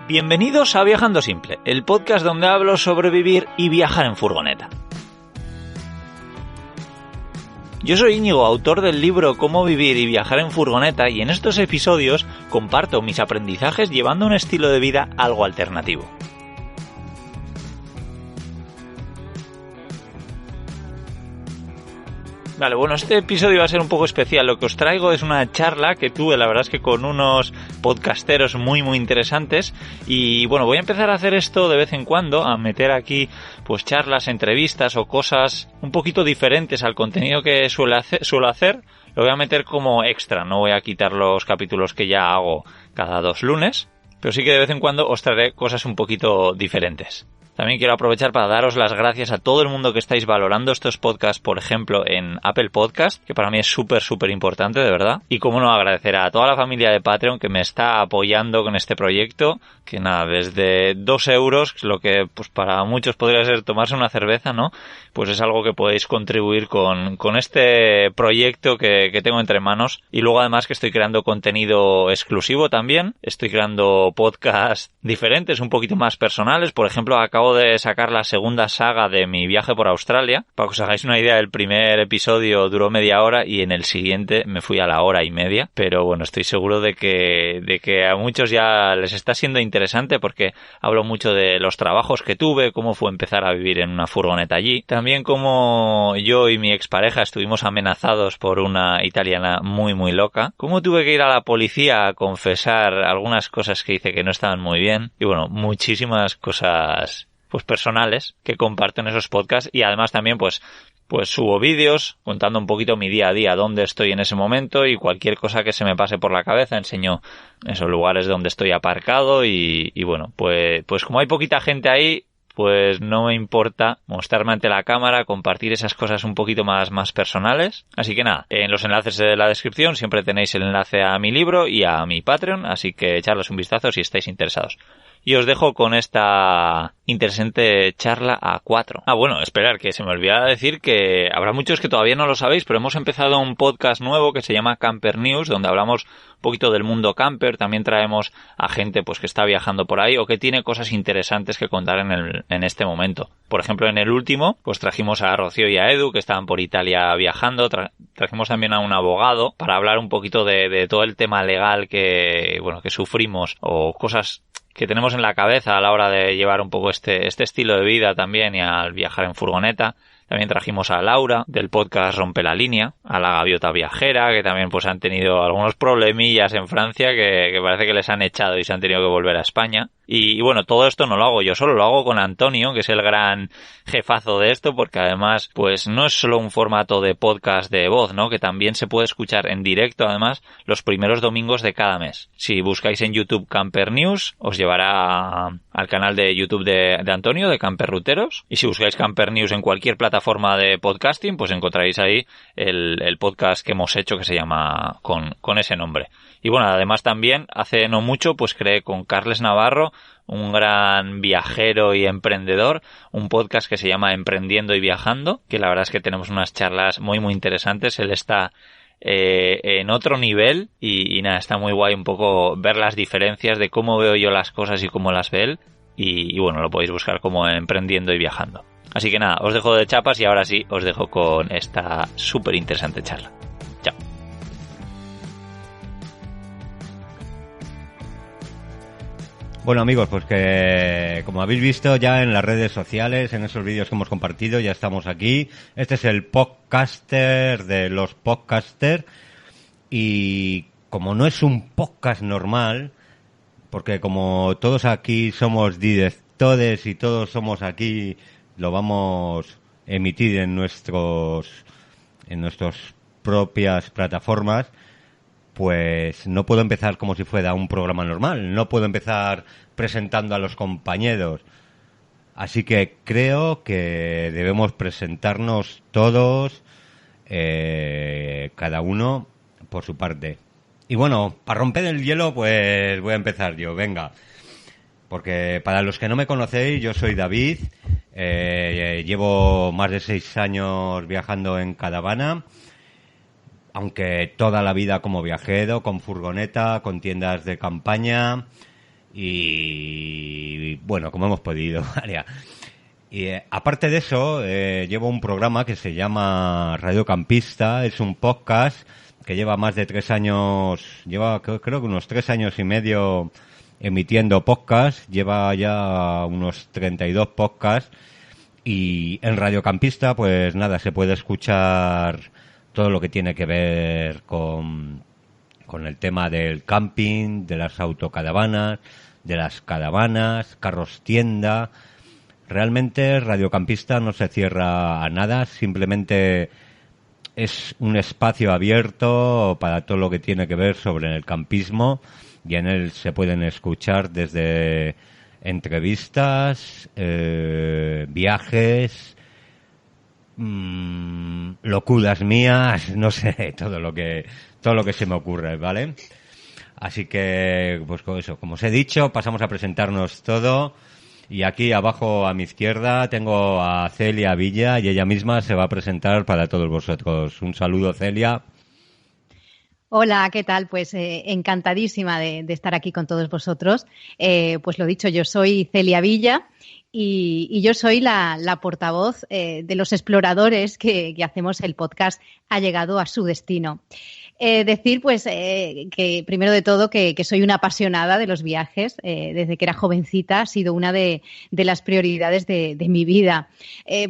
Bienvenidos a Viajando Simple, el podcast donde hablo sobre vivir y viajar en furgoneta. Yo soy Íñigo, autor del libro Cómo vivir y viajar en furgoneta, y en estos episodios comparto mis aprendizajes llevando un estilo de vida algo alternativo. Vale, bueno, este episodio va a ser un poco especial. Lo que os traigo es una charla que tuve, la verdad es que con unos podcasteros muy interesantes. Y bueno, voy a empezar a hacer esto de vez en cuando, a meter aquí pues charlas, entrevistas o cosas un poquito diferentes al contenido que suelo hacer. Lo voy a meter como extra, no voy a quitar los capítulos que ya hago cada 2 lunes, pero sí que de vez en cuando os traeré cosas un poquito diferentes. También quiero aprovechar para daros las gracias a todo el mundo que estáis valorando estos podcasts, por ejemplo, en Apple Podcast, que para mí es súper importante, de verdad. Y cómo no, agradecer a toda la familia de Patreon que me está apoyando con este proyecto, que nada, desde 2 euros, lo que pues para muchos podría ser tomarse una cerveza, ¿no? Pues es algo que podéis contribuir con este proyecto que tengo entre manos. Y luego además que estoy creando contenido exclusivo también. Estoy creando podcasts diferentes, un poquito más personales. Por ejemplo, acabo de sacar la segunda saga de mi viaje por Australia. Para que os hagáis una idea, el primer episodio duró media hora y en el siguiente me fui a la hora y media. Pero bueno, estoy seguro de que a muchos ya les está siendo interesante porque hablo mucho de los trabajos que tuve, cómo fue empezar a vivir en una furgoneta allí. También cómo yo y mi expareja estuvimos amenazados por una italiana muy loca. Cómo tuve que ir a la policía a confesar algunas cosas que hice que no estaban muy bien. Y bueno, muchísimas cosas pues personales que comparto en esos podcasts, y además también pues subo vídeos contando un poquito mi día a día, dónde estoy en ese momento y cualquier cosa que se me pase por la cabeza. Enseño esos lugares donde estoy aparcado y bueno, pues como hay poquita gente ahí, pues no me importa mostrarme ante la cámara, compartir esas cosas un poquito más personales. Así que nada, en los enlaces de la descripción siempre tenéis el enlace a mi libro y a mi Patreon, así que echarles un vistazo si estáis interesados. Y os dejo con esta interesante charla a 4. Bueno, esperar, que se me olvidaba decir que habrá muchos que todavía no lo sabéis, pero hemos empezado un podcast nuevo que se llama Camper News, donde hablamos un poquito del mundo camper. También traemos a gente pues que está viajando por ahí o que tiene cosas interesantes que contar en este momento. Por ejemplo, en el último, pues trajimos a Rocío y a Edu, que estaban por Italia viajando. Trajimos también a un abogado para hablar un poquito de todo el tema legal que sufrimos o cosas que tenemos en la cabeza a la hora de llevar un poco este estilo de vida también y al viajar en furgoneta. También trajimos a Laura del podcast Rompe la Línea, a la Gaviota Viajera, que también pues han tenido algunos problemillas en Francia que parece que les han echado y se han tenido que volver a España. Y bueno, todo esto no lo hago yo solo, lo hago con Antonio, que es el gran jefazo de esto, porque además pues no es solo un formato de podcast de voz, ¿no? Que también se puede escuchar en directo, además, los primeros domingos de cada mes. Si buscáis en YouTube Camper News, os llevará al canal de YouTube de Antonio, de Camper Ruteros. Y si buscáis Camper News en cualquier plataforma de podcasting, pues encontraréis ahí el podcast que hemos hecho, que se llama con ese nombre. Y bueno, además también, hace no mucho, pues creé con Carles Navarro, un gran viajero y emprendedor, un podcast que se llama Emprendiendo y Viajando, que la verdad es que tenemos unas charlas muy interesantes. Él está en otro nivel y nada, está muy guay un poco ver las diferencias de cómo veo yo las cosas y cómo las ve él. Y bueno, lo podéis buscar como Emprendiendo y Viajando. Así que nada, os dejo de chapas y ahora sí, os dejo con esta súper interesante charla. Chao. Bueno amigos, pues que como habéis visto ya en las redes sociales, en esos vídeos que hemos compartido, ya estamos aquí. Este es el podcaster de los podcasters y como no es un podcast normal, porque como todos aquí somos directores y todos somos aquí, lo vamos a emitir en nuestras propias plataformas, pues no puedo empezar como si fuera un programa normal, no puedo empezar presentando a los compañeros. Así que creo que debemos presentarnos todos, cada uno por su parte. Y bueno, para romper el hielo, pues voy a empezar yo, venga. Porque para los que no me conocéis, yo soy David, llevo más de 6 años viajando en caravana. Aunque toda la vida como viajero, con furgoneta, con tiendas de campaña y bueno, como hemos podido, María. Y aparte de eso, llevo un programa que se llama Radio Campista. Es un podcast que lleva más de 3 años, creo que unos 3 años y medio emitiendo podcast. Lleva ya unos 32 podcasts. Y en Radio Campista, pues nada, se puede escuchar todo lo que tiene que ver con el tema del camping, de las autocaravanas, de las caravanas, carros tienda. Realmente Radiocampista no se cierra a nada, simplemente es un espacio abierto para todo lo que tiene que ver sobre el campismo, y en él se pueden escuchar desde entrevistas, viajes, locuras mías, no sé, todo lo que se me ocurre, ¿vale? Así que, pues con eso, como os he dicho, pasamos a presentarnos todo. Y aquí abajo a mi izquierda tengo a Celia Villa, y ella misma se va a presentar para todos vosotros. Un saludo, Celia. Hola, ¿qué tal? Pues encantadísima de estar aquí con todos vosotros. Pues lo dicho, yo soy Celia Villa y yo soy la portavoz de los exploradores que hacemos el podcast Ha llegado a su destino. Decir, pues, que primero de todo que soy una apasionada de los viajes. Desde que era jovencita ha sido una de las prioridades de mi vida.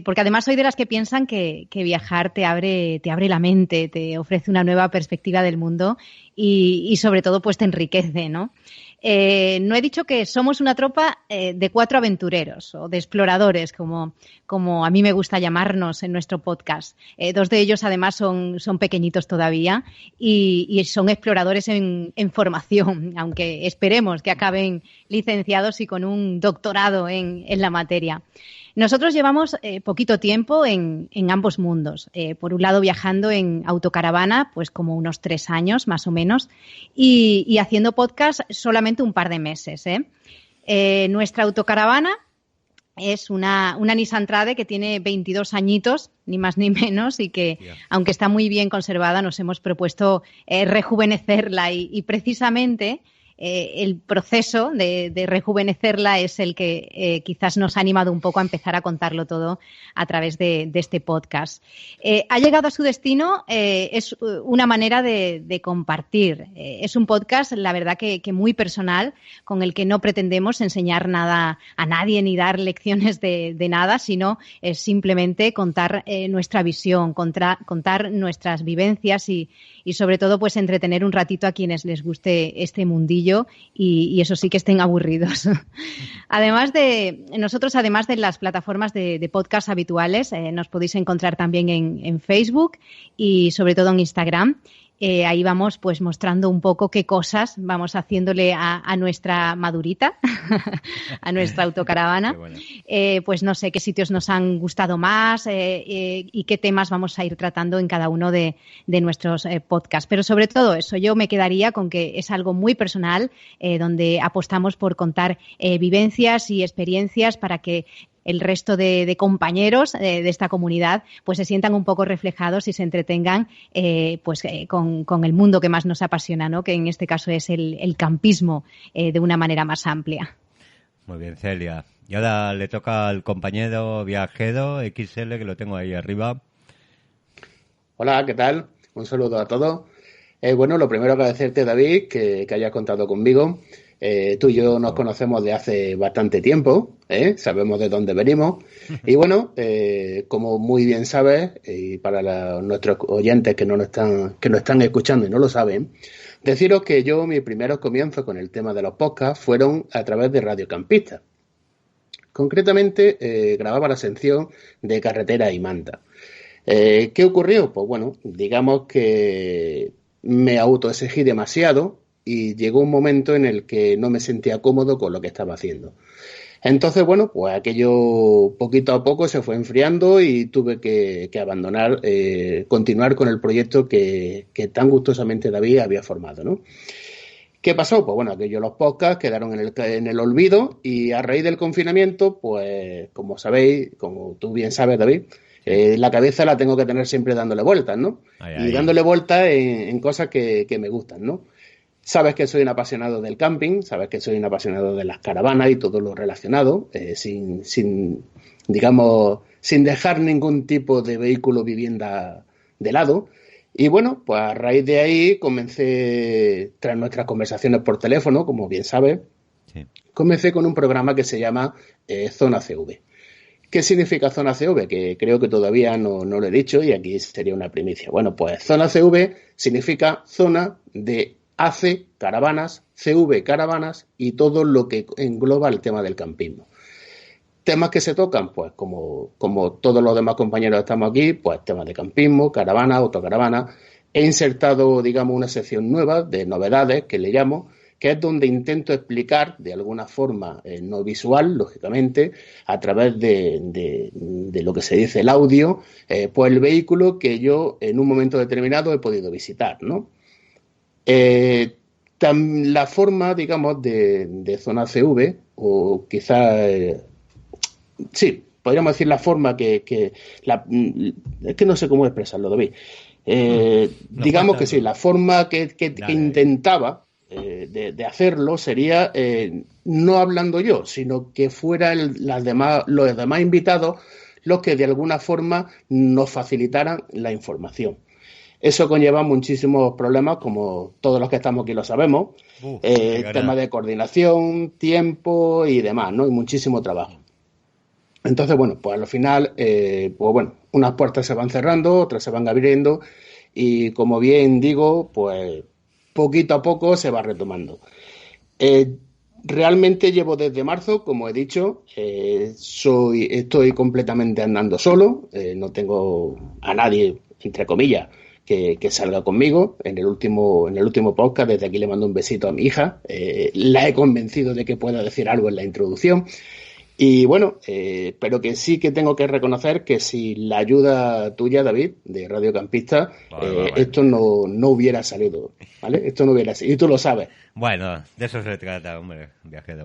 Porque además soy de las que piensan que viajar te abre la mente, te ofrece una nueva perspectiva del mundo y sobre todo, pues, te enriquece, ¿no? No he dicho que somos una tropa de 4 aventureros o de exploradores, como a mí me gusta llamarnos en nuestro podcast. 2 de ellos, además, son pequeñitos todavía y son exploradores en formación, aunque esperemos que acaben licenciados y con un doctorado en la materia. Nosotros llevamos poquito tiempo en ambos mundos. Por un lado, viajando en autocaravana, pues como unos 3 años más o menos, y haciendo podcast solamente un par de meses. Nuestra autocaravana es una Nissan Trade que tiene 22 añitos, ni más ni menos, y que, aunque está muy bien conservada, nos hemos propuesto rejuvenecerla y precisamente el proceso de rejuvenecerla es el que quizás nos ha animado un poco a empezar a contarlo todo a través de este podcast. Ha llegado a su destino, es una manera de compartir. Es un podcast, la verdad, que muy personal, con el que no pretendemos enseñar nada a nadie ni dar lecciones de nada, sino simplemente contar nuestra visión, contar nuestras vivencias y sobre todo, pues, entretener un ratito a quienes les guste este mundillo y eso sí, que estén aburridos. Además de las plataformas de podcast habituales, nos podéis encontrar también en Facebook y sobre todo en Instagram. Ahí vamos, pues, mostrando un poco qué cosas vamos haciéndole a nuestra madurita, a nuestra autocaravana. Bueno. Pues no sé qué sitios nos han gustado más y qué temas vamos a ir tratando en cada uno de nuestros podcasts. Pero sobre todo eso, yo me quedaría con que es algo muy personal, donde apostamos por contar vivencias y experiencias para que el resto de compañeros de esta comunidad pues se sientan un poco reflejados y se entretengan con el mundo que más nos apasiona, ¿no? Que en este caso es el campismo de una manera más amplia. Muy bien, Celia. Y ahora le toca al compañero viajero XL, que lo tengo ahí arriba. Hola, ¿qué tal? Un saludo a todos. Bueno, lo primero agradecerte, David, que hayas contado conmigo. Tú y yo nos conocemos de hace bastante tiempo, sabemos de dónde venimos y bueno, como muy bien sabes, y para nuestros oyentes que nos están escuchando y no lo saben, deciros que mis primeros comienzos con el tema de los podcasts fueron a través de Radio Campista. Concretamente, grababa la sección de carretera y manta. ¿Qué ocurrió? Pues bueno, digamos que me autoexigí demasiado y llegó un momento en el que no me sentía cómodo con lo que estaba haciendo. Entonces, bueno, pues aquello poquito a poco se fue enfriando y tuve que abandonar, continuar con el proyecto que tan gustosamente David había formado, ¿no? ¿Qué pasó? Pues bueno, los podcasts quedaron en el olvido y a raíz del confinamiento, pues como sabéis, como tú bien sabes, David, la cabeza la tengo que tener siempre dándole vueltas, ¿no? Y dándole vueltas en cosas que me gustan, ¿no? Sabes que soy un apasionado del camping, sabes que soy un apasionado de las caravanas y todo lo relacionado, digamos, sin dejar ningún tipo de vehículo vivienda de lado. Y bueno, pues a raíz de ahí comencé, tras nuestras conversaciones por teléfono, como bien sabes, sí, comencé con un programa que se llama Zona CV. ¿Qué significa Zona CV? Que creo que todavía no lo he dicho y aquí sería una primicia. Bueno, pues Zona CV significa zona de AC, caravanas, CV, caravanas y todo lo que engloba el tema del campismo. Temas que se tocan, pues como todos los demás compañeros estamos aquí, pues temas de campismo, caravana, autocaravana. He insertado, digamos, una sección nueva de novedades que le llamo, que es donde intento explicar de alguna forma no visual, lógicamente, a través de lo que se dice el audio, pues el vehículo que yo en un momento determinado he podido visitar, ¿no? La forma, digamos, de Zona CV, o quizás, sí, podríamos decir la forma es que no sé cómo expresarlo, David. Digamos que sí, la forma que intentaba de hacerlo sería no hablando yo, sino que fueran los demás invitados los que de alguna forma nos facilitaran la información. Eso conlleva muchísimos problemas, como todos los que estamos aquí lo sabemos, temas de coordinación, tiempo y demás, ¿no? Y muchísimo trabajo. Entonces, bueno, pues al final, pues bueno, unas puertas se van cerrando, otras se van abriendo y, como bien digo, pues poquito a poco se va retomando. Realmente llevo desde marzo, como he dicho, estoy completamente andando solo, no tengo a nadie, entre comillas, que salga conmigo. En el último podcast, desde aquí le mando un besito a mi hija, la he convencido de que pueda decir algo en la introducción. Y bueno, pero que sí que tengo que reconocer que sin la ayuda tuya, David, de Radio Campista, vale. Esto no hubiera salido, ¿vale? Esto no hubiera salido, y tú lo sabes. Bueno, de eso se trata, hombre, viajero.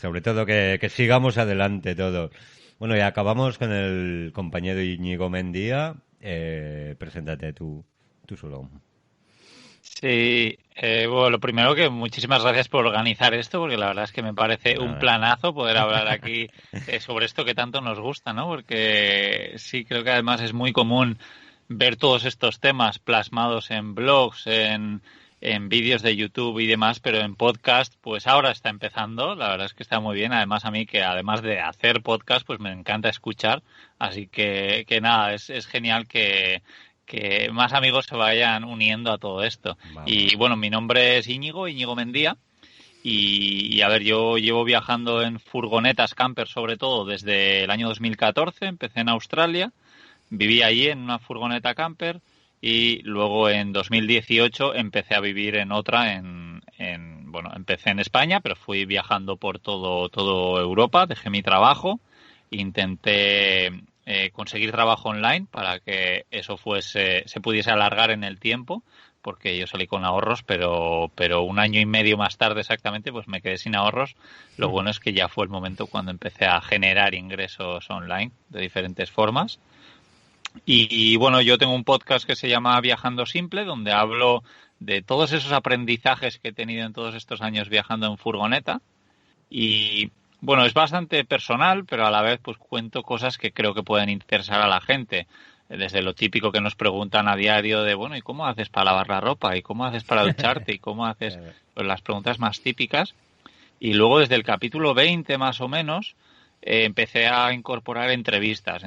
Sobre todo que sigamos adelante todos. Bueno, y acabamos con el compañero Íñigo Mendía. Preséntate tú solo. Sí, bueno, lo primero que muchísimas gracias por organizar esto, porque la verdad es que me parece un planazo poder hablar aquí sobre esto que tanto nos gusta, ¿no? Porque sí, creo que además es muy común ver todos estos temas plasmados en blogs, en vídeos de YouTube y demás, pero en podcast, pues ahora está empezando. La verdad es que está muy bien. Además, a mí, que además de hacer podcast, pues me encanta escuchar. Así que nada, es genial que más amigos se vayan uniendo a todo esto. Vamos. Y bueno, mi nombre es Íñigo Mendía. Y a ver, yo llevo viajando en furgonetas camper, sobre todo desde el año 2014. Empecé en Australia, viví allí en una furgoneta camper y luego en 2018 empecé a vivir en otra bueno, empecé en España, pero fui viajando por todo Europa. Dejé mi trabajo, intenté conseguir trabajo online para que eso se pudiese alargar en el tiempo, porque yo salí con ahorros, pero un año y medio más tarde exactamente pues me quedé sin ahorros. Lo bueno es que ya fue el momento cuando empecé a generar ingresos online de diferentes formas. Y bueno, yo tengo un podcast que se llama Viajando Simple, donde hablo de todos esos aprendizajes que he tenido en todos estos años viajando en furgoneta. Y bueno, es bastante personal, pero a la vez pues cuento cosas que creo que pueden interesar a la gente. Desde lo típico que nos preguntan a diario de, bueno, ¿y cómo haces para lavar la ropa? ¿Y cómo haces para ducharte? ¿Y cómo haces? Pues las preguntas más típicas. Y luego desde el capítulo 20 más o menos empecé a incorporar entrevistas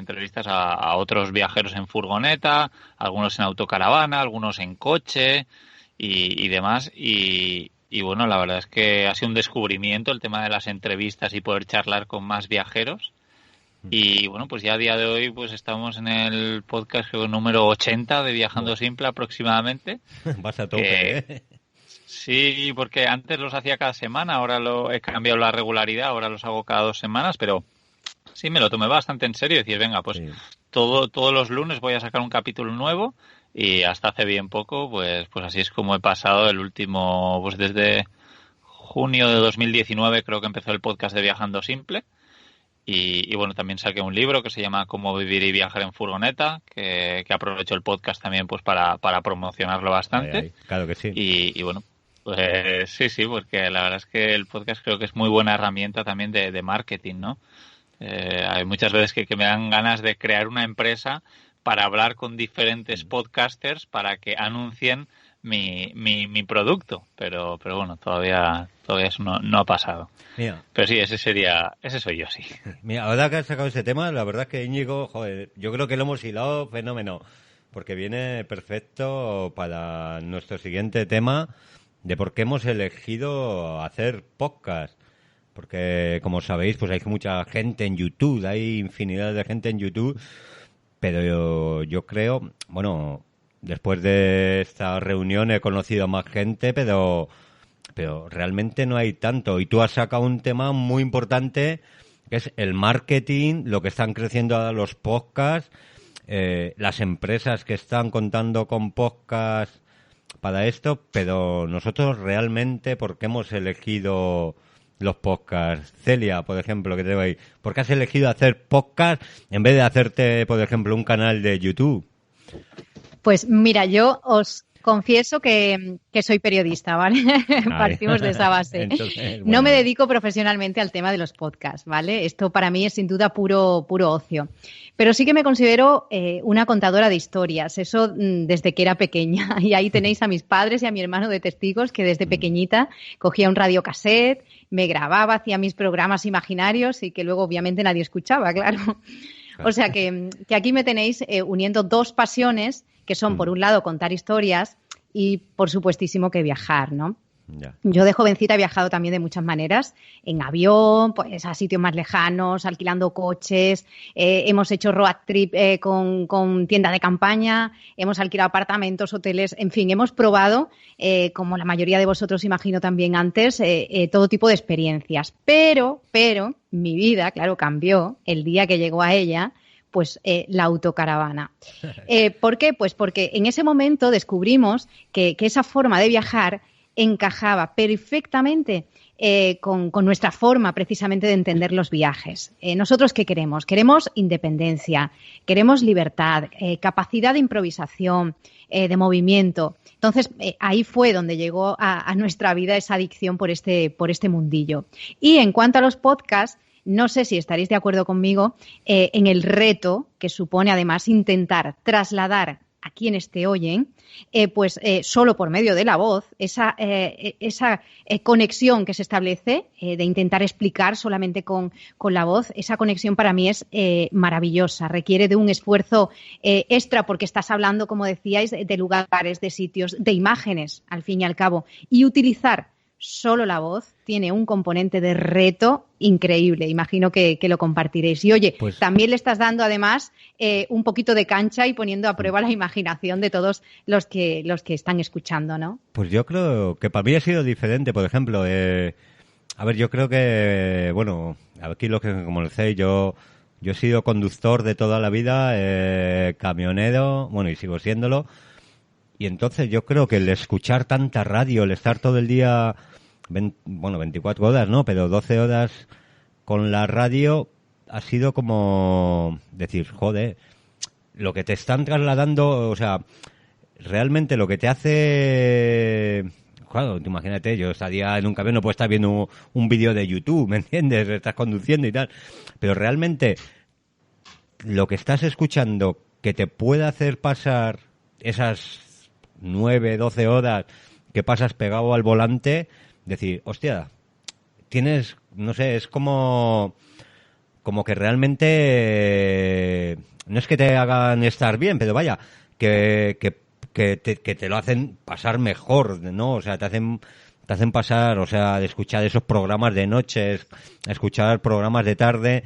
a otros viajeros en furgoneta, algunos en autocaravana, algunos en coche y demás. Y bueno, la verdad es que ha sido un descubrimiento el tema de las entrevistas y poder charlar con más viajeros. Y bueno, pues ya a día de hoy pues estamos en el podcast número 80 de Viajando Simple aproximadamente. Vas a tope, Sí, porque antes los hacía cada semana, ahora he cambiado la regularidad, ahora los hago cada 2 semanas, pero sí me lo tomé bastante en serio. Decir, venga, pues sí, todos los lunes voy a sacar un capítulo nuevo. Y hasta hace bien poco, pues así es como he pasado el último, pues desde junio de 2019 creo que empezó el podcast de Viajando Simple. Y bueno, también saqué un libro que se llama Cómo vivir y viajar en furgoneta, que aprovecho el podcast también pues para promocionarlo bastante. Claro que sí. Y bueno, Pues sí, porque la verdad es que el podcast creo que es muy buena herramienta también de marketing, ¿no? Hay muchas veces que me dan ganas de crear una empresa para hablar con diferentes podcasters para que anuncien mi producto, pero bueno, todavía eso no ha pasado. Mira, Pero sí, ese soy yo, sí. mira, ahora que has sacado ese tema, la verdad es que Íñigo, joder, yo creo que lo hemos hilado fenómeno, porque viene perfecto para nuestro siguiente tema de por qué hemos elegido hacer podcast. Porque, como sabéis, pues hay mucha gente en YouTube, hay infinidad de gente en YouTube, pero yo creo, bueno, después de esta reunión he conocido a más gente, pero realmente no hay tanto. Y tú has sacado un tema muy importante, que es el marketing, lo que están creciendo ahora los podcasts, las empresas que están contando con podcasts para esto, pero nosotros realmente, ¿por qué hemos elegido los podcasts? Celia, por ejemplo, que te voy, ¿por qué has elegido hacer podcast en vez de hacerte, por ejemplo, un canal de YouTube? Pues mira, yo os confieso que soy periodista, ¿vale? Partimos de esa base. Entonces, No bueno. me dedico profesionalmente al tema de los podcasts, ¿vale? Esto para mí es sin duda puro ocio. Pero sí que me considero una contadora de historias, eso desde que era pequeña. Y ahí tenéis a mis padres y a mi hermano de testigos que desde pequeñita cogía un radiocassette, me grababa, hacía mis programas imaginarios y que luego obviamente nadie escuchaba, claro. O sea que aquí me tenéis uniendo dos pasiones que son, por un lado, contar historias y, por supuestísimo, que viajar, ¿no? Ya. Yo de jovencita he viajado también de muchas maneras, en avión, pues a sitios más lejanos, alquilando coches, hemos hecho road trip con tienda de campaña, hemos alquilado apartamentos, hoteles, en fin, hemos probado, como la mayoría de vosotros imagino también antes, todo tipo de experiencias. Pero mi vida, claro, cambió el día que llegó a ella pues la autocaravana. ¿Por qué? Pues porque en ese momento descubrimos que esa forma de viajar encajaba perfectamente con nuestra forma precisamente de entender los viajes. ¿Nosotros qué queremos? Queremos independencia, queremos libertad, capacidad de improvisación, de movimiento. Entonces, ahí fue donde llegó a nuestra vida esa adicción por este mundillo. Y en cuanto a los podcasts, no sé si estaréis de acuerdo conmigo en el reto que supone además intentar trasladar a quienes te oyen, solo por medio de la voz, esa conexión que se establece de intentar explicar solamente con la voz, esa conexión para mí es maravillosa, requiere de un esfuerzo extra porque estás hablando, como decíais, de lugares, de sitios, de imágenes, al fin y al cabo, y utilizar solo la voz tiene un componente de reto increíble. Imagino que lo compartiréis. Y oye, Pues, también le estás dando además un poquito de cancha y poniendo a prueba la imaginación de todos los que están escuchando, ¿no? pues yo creo que para mí ha sido diferente. Por ejemplo, a ver, yo creo que, bueno, aquí lo que como decéis, yo he sido conductor de toda la vida, camionero, bueno, y sigo siéndolo. Y entonces yo creo que el escuchar tanta radio, el estar todo el día, 24 horas, ¿no? Pero 12 horas con la radio ha sido como decir, joder, lo que te están trasladando, o sea, realmente lo que te hace... Claro, imagínate, yo estaría en un camión, no puedo estar viendo un vídeo de YouTube, ¿me entiendes? Estás conduciendo y tal. Pero realmente lo que estás escuchando que te puede hacer pasar esas 9, 12 horas que pasas pegado al volante, decir, hostia, tienes, no sé, es como que realmente no es que te hagan estar bien, pero vaya, que te lo hacen pasar mejor, ¿no? O sea, te hacen pasar, o sea, de escuchar esos programas de noche, escuchar programas de tarde,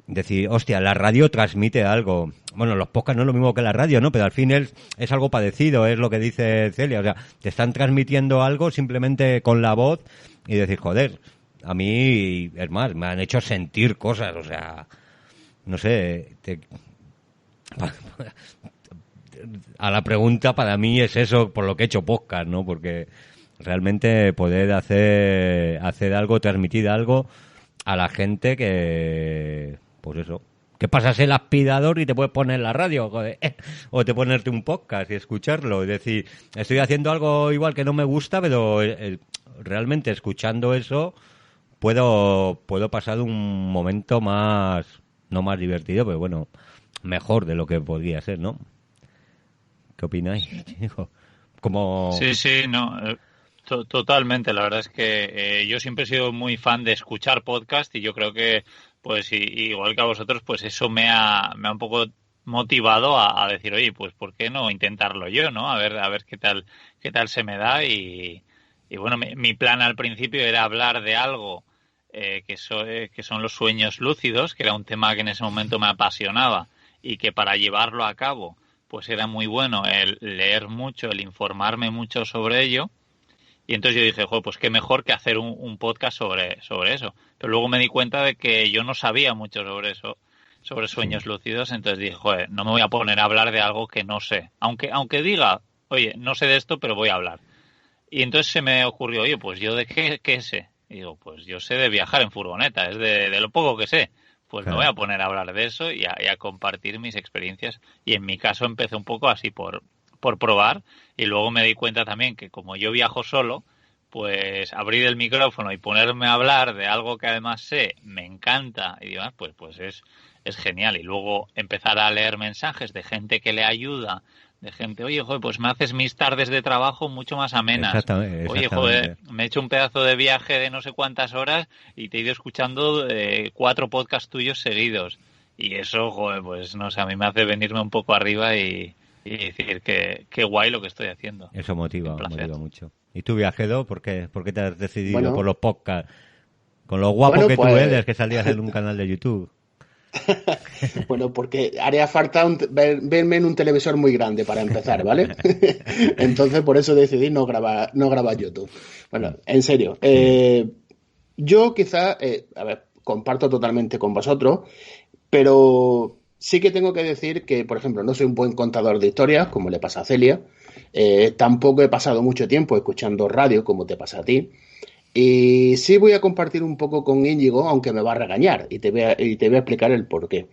decir, hostia, la radio transmite algo. Bueno, los podcasts no es lo mismo que la radio, ¿no? Pero al fin es algo parecido, es lo que dice Celia. O sea, te están transmitiendo algo simplemente con la voz y decir, joder, a mí, es más, me han hecho sentir cosas, o sea, no sé. A la pregunta, para mí es eso por lo que he hecho podcast, ¿no? Porque realmente poder hacer algo, transmitir algo a la gente que, pues eso, que pasas el aspirador y te puedes poner la radio, joder, o te ponerte un podcast y escucharlo. Es decir, estoy haciendo algo igual que no me gusta, pero realmente escuchando eso puedo pasar un momento más, no más divertido, pero bueno, mejor de lo que podría ser, ¿no? ¿Qué opináis, chicos? Como... Sí, no, totalmente. La verdad es que yo siempre he sido muy fan de escuchar podcast y yo creo que, pues igual que a vosotros, pues eso me ha un poco motivado a decir, oye, pues ¿por qué no intentarlo yo, no? A ver qué tal se me da. Y bueno, mi plan al principio era hablar de algo que son los sueños lúcidos, que era un tema que en ese momento me apasionaba y que para llevarlo a cabo pues era muy bueno el leer mucho, el informarme mucho sobre ello. Y entonces yo dije, joder, pues qué mejor que hacer un podcast sobre eso. Pero luego me di cuenta de que yo no sabía mucho sobre eso, sobre sueños lúcidos. Entonces dije, joder, no me voy a poner a hablar de algo que no sé. Aunque diga, oye, no sé de esto, pero voy a hablar. Y entonces se me ocurrió, oye, pues yo de qué sé. Y digo, pues yo sé de viajar en furgoneta, es de lo poco que sé. Pues me voy a poner a hablar de eso y a compartir mis experiencias. Y en mi caso empecé un poco así por probar, y luego me di cuenta también que como yo viajo solo, pues abrir el micrófono y ponerme a hablar de algo que además sé, me encanta y demás, pues es genial. Y luego empezar a leer mensajes de gente que le ayuda, de gente, oye, joder, pues me haces mis tardes de trabajo mucho más amenas. Exactamente. Oye, joder, me he hecho un pedazo de viaje de no sé cuántas horas y te he ido escuchando 4 podcasts tuyos seguidos. Y eso, joder, pues no sé, a mí me hace venirme un poco arriba y decir que qué guay lo que estoy haciendo. Eso motiva mucho. ¿Y tú, Viajero, por qué te has decidido por los podcasts? Con lo guapo que tú eres, que salías en un canal de YouTube. Bueno, porque haría falta verme en un televisor muy grande para empezar, ¿vale? Entonces por eso decidí no grabar YouTube. Bueno, en serio, yo quizá, comparto totalmente con vosotros, pero sí que tengo que decir que, por ejemplo, no soy un buen contador de historias, como le pasa a Celia. Tampoco he pasado mucho tiempo escuchando radio, como te pasa a ti. Y sí voy a compartir un poco con Íñigo, aunque me va a regañar, y te voy a explicar el porqué.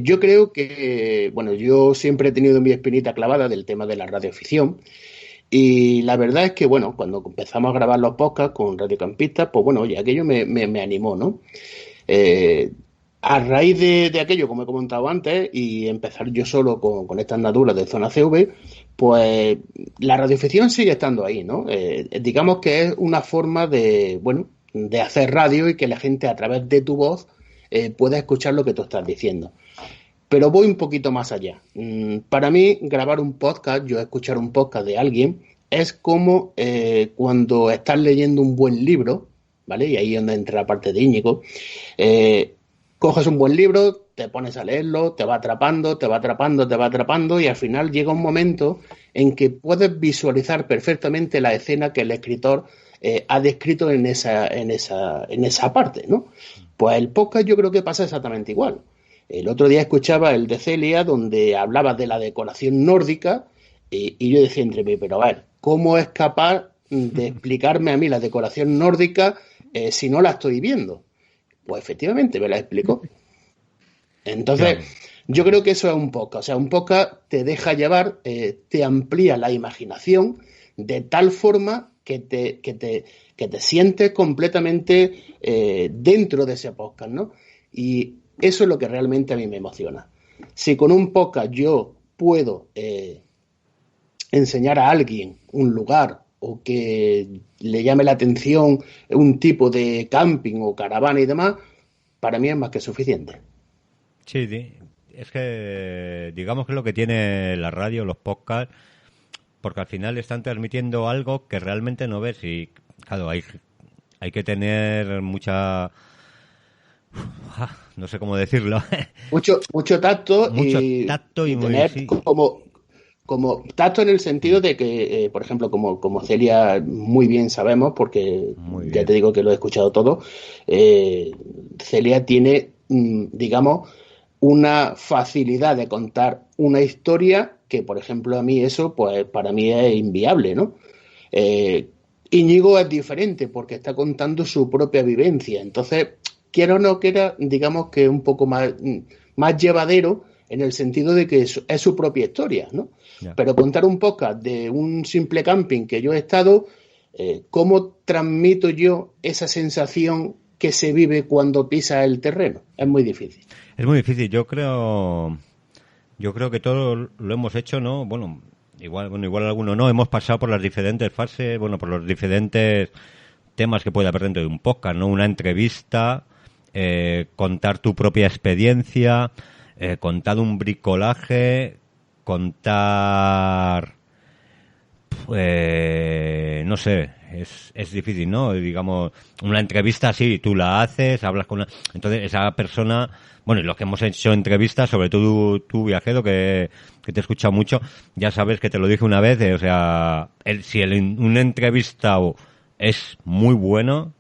Yo creo que, bueno, yo siempre he tenido mi espinita clavada del tema de la radioficción, y la verdad es que, bueno, cuando empezamos a grabar los podcasts con Radio Campista, pues bueno, ya aquello me animó, ¿no? A raíz de aquello, como he comentado antes, y empezar yo solo con esta andadura de Zona CV, pues la radioficción sigue estando ahí, ¿no? Digamos que es una forma de hacer radio y que la gente a través de tu voz pueda escuchar lo que tú estás diciendo. Pero voy un poquito más allá. Para mí, grabar un podcast, yo escuchar un podcast de alguien, es como cuando estás leyendo un buen libro, ¿vale? Y ahí es donde entra la parte de Íñigo. Coges un buen libro, te pones a leerlo, te va atrapando y al final llega un momento en que puedes visualizar perfectamente la escena que el escritor ha descrito en esa parte, ¿no? Pues el podcast yo creo que pasa exactamente igual. El otro día escuchaba el de Celia donde hablaba de la decoración nórdica y yo decía entre mí, pero a ver, ¿cómo es capaz de explicarme a mí la decoración nórdica si no la estoy viendo? Pues efectivamente me la explicó. Entonces, yo creo que eso es un podcast. O sea, un podcast te deja llevar, te amplía la imaginación de tal forma que te sientes completamente dentro de ese podcast, ¿no? Y eso es lo que realmente a mí me emociona. Si con un podcast yo puedo enseñar a alguien un lugar o que le llame la atención un tipo de camping o caravana y demás, para mí es más que suficiente. Sí, es que digamos que es lo que tiene la radio, los podcasts, porque al final están transmitiendo algo que realmente no ves y, claro, hay que tener mucha... no sé cómo decirlo. Mucho tacto y tener sí. como tacto en el sentido de que, por ejemplo, como Celia muy bien sabemos, porque ya te digo que lo he escuchado todo, Celia tiene, digamos, una facilidad de contar una historia que, por ejemplo, a mí eso, pues para mí es inviable, ¿no? Íñigo es diferente porque está contando su propia vivencia, entonces, quiera o no quiera, digamos que es un poco más más llevadero en el sentido de que es su propia historia, ¿no? Yeah. Pero contar un podcast de un simple camping que yo he estado, ¿cómo transmito yo esa sensación que se vive cuando pisa el terreno? Es muy difícil. Es muy difícil. Yo creo que todos lo hemos hecho, ¿no? Bueno, igual algunos no. Hemos pasado por las diferentes fases, por los diferentes temas que puede haber dentro de un podcast, ¿no? Una entrevista, contar tu propia experiencia, contar un bricolaje, contar, no sé, es difícil, ¿no? Digamos, una entrevista, sí, tú la haces, hablas con entonces esa persona, bueno, y los que hemos hecho entrevistas, sobre todo tú viajero, que te he escuchado mucho, ya sabes que te lo dije una vez, o sea, un entrevistado es muy bueno,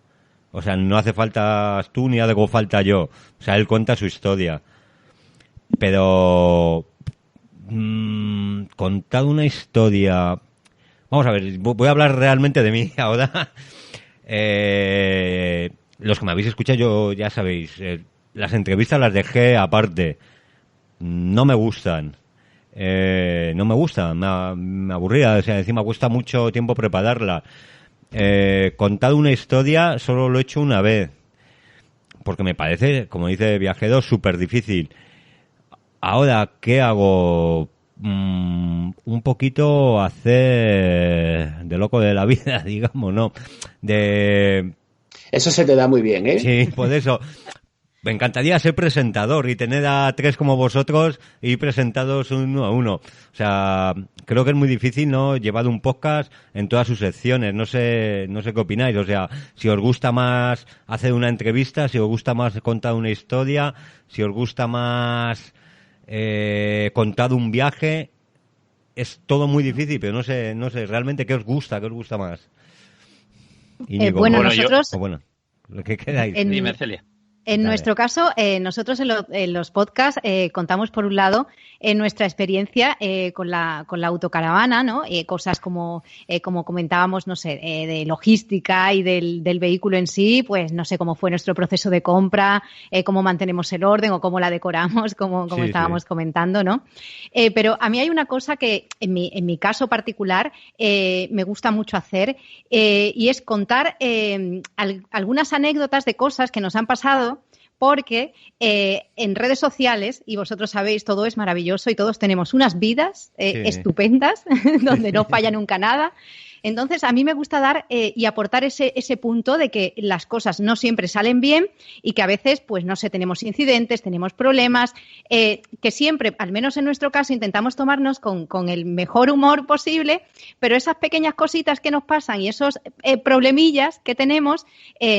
o sea, no hace falta tú ni hago falta yo, o sea, él cuenta su historia. Pero contar una historia, vamos a ver, voy a hablar realmente de mí ahora. Los que me habéis escuchado, yo ya sabéis, las entrevistas las dejé aparte, no me gustan, me aburría, o sea, encima cuesta mucho tiempo prepararla. Contar una historia solo lo he hecho una vez, porque me parece, como dice Viajero, súper difícil. Ahora, ¿qué hago? Un poquito hacer de loco de la vida, digamos, ¿no? Eso se te da muy bien, ¿eh? Sí, por eso. Me encantaría ser presentador y tener a 3 como vosotros y presentados uno a uno. O sea, creo que es muy difícil, ¿no? Llevar un podcast en todas sus secciones. No sé qué opináis. O sea, si os gusta más hacer una entrevista, si os gusta más contar una historia, si os gusta más contar un viaje, es todo muy difícil, pero no sé realmente qué os gusta más. Íñigo, nosotros... lo que queráis. Dime, Celia. En nuestro caso, nosotros en los podcasts contamos, por un lado, nuestra experiencia con la autocaravana, ¿no? Cosas como comentábamos, no sé, de logística y del vehículo en sí, pues no sé cómo fue nuestro proceso de compra, cómo mantenemos el orden o cómo la decoramos, como estábamos comentando, ¿no? Pero a mí hay una cosa que, en mi caso particular, me gusta mucho hacer y es contar algunas anécdotas de cosas que nos han pasado, porque en redes sociales, y vosotros sabéis, todo es maravilloso y todos tenemos unas vidas estupendas, donde no falla nunca nada. Entonces, a mí me gusta dar y aportar ese punto de que las cosas no siempre salen bien y que a veces, pues no sé, tenemos incidentes, tenemos problemas, que siempre, al menos en nuestro caso, intentamos tomarnos con el mejor humor posible, pero esas pequeñas cositas que nos pasan y esos problemillas que tenemos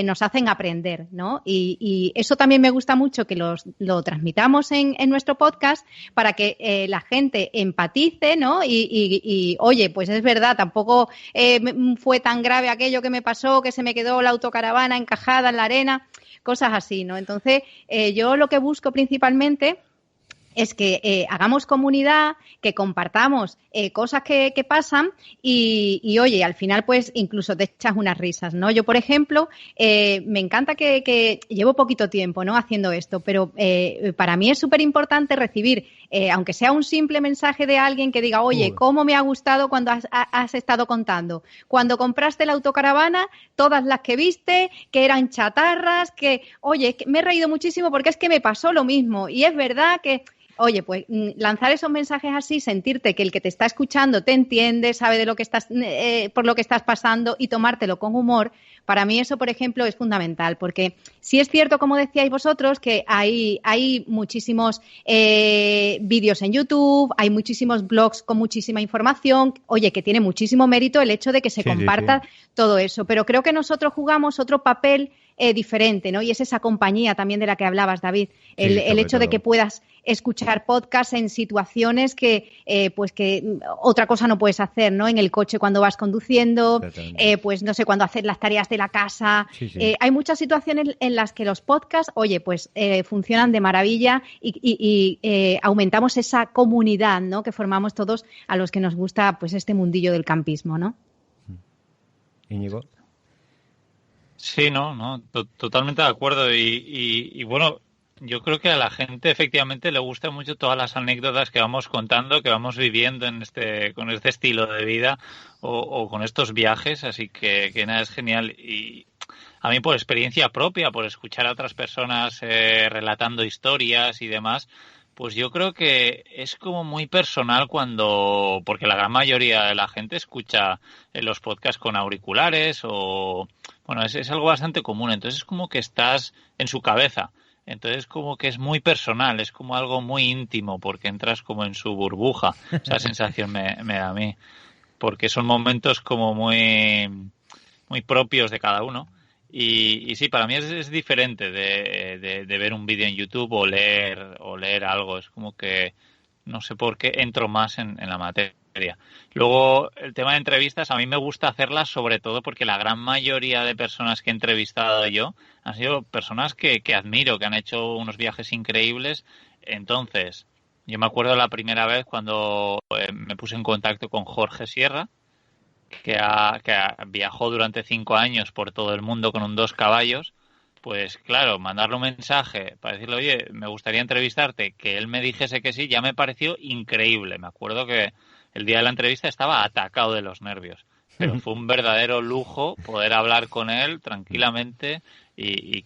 nos hacen aprender, ¿no? Y eso también me gusta mucho que lo transmitamos en nuestro podcast para que la gente empatice, ¿no? Y oye, pues es verdad, tampoco fue tan grave aquello que me pasó, que se me quedó la autocaravana encajada en la arena, cosas así, ¿no? Entonces, yo lo que busco principalmente es que hagamos comunidad, que compartamos cosas que pasan y oye, al final pues incluso te echas unas risas, ¿no? Yo, por ejemplo, me encanta que llevo poquito tiempo, ¿no? Haciendo esto, pero para mí es súper importante recibir, aunque sea un simple mensaje de alguien que diga, oye, ¿cómo me ha gustado cuando has estado contando? Cuando compraste la autocaravana, todas las que viste, que eran chatarras, que, oye, me he reído muchísimo porque es que me pasó lo mismo y es verdad que... Oye, pues lanzar esos mensajes así, sentirte que el que te está escuchando te entiende, sabe de lo que estás, por lo que estás pasando y tomártelo con humor, para mí eso, por ejemplo, es fundamental, porque sí es cierto, como decíais vosotros, que hay muchísimos vídeos en YouTube, hay muchísimos blogs con muchísima información, oye, que tiene muchísimo mérito el hecho de que se comparta todo eso, pero creo que nosotros jugamos otro papel diferente, ¿no? Y es esa compañía también de la que hablabas, David, el hecho de que puedas escuchar podcasts en situaciones que pues que otra cosa no puedes hacer, ¿no? En el coche cuando vas conduciendo, pues no sé, cuando haces las tareas de la casa. Hay muchas situaciones en las que los podcasts, oye, pues funcionan de maravilla y aumentamos esa comunidad, ¿no? Que formamos todos a los que nos gusta pues este mundillo del campismo, ¿no? Íñigo. Sí, no, totalmente de acuerdo y bueno, Yo creo que a la gente efectivamente le gustan mucho todas las anécdotas que vamos contando, que vamos viviendo con este estilo de vida o con estos viajes, así que nada, es genial. Y a mí por experiencia propia, por escuchar a otras personas relatando historias y demás, pues yo creo que es como muy personal porque la gran mayoría de la gente escucha los podcasts con auriculares bueno, es algo bastante común, entonces es como que estás en su cabeza. Entonces como que es muy personal, es como algo muy íntimo porque entras como en su burbuja. Esa sensación me da a mí. Porque son momentos como muy propios de cada uno. Y sí, para mí es diferente de ver un vídeo en YouTube o leer algo. Es como que no sé por qué entro más en la materia. Luego, el tema de entrevistas, a mí me gusta hacerlas sobre todo porque la gran mayoría de personas que he entrevistado yo han sido personas que admiro, que han hecho unos viajes increíbles. Entonces, yo me acuerdo la primera vez cuando me puse en contacto con Jorge Sierra, que viajó durante 5 años por todo el mundo con un 2 caballos. Pues claro, mandarle un mensaje para decirle, oye, me gustaría entrevistarte, que él me dijese que sí, ya me pareció increíble. Me acuerdo que el día de la entrevista estaba atacado de los nervios, pero fue un verdadero lujo poder hablar con él tranquilamente y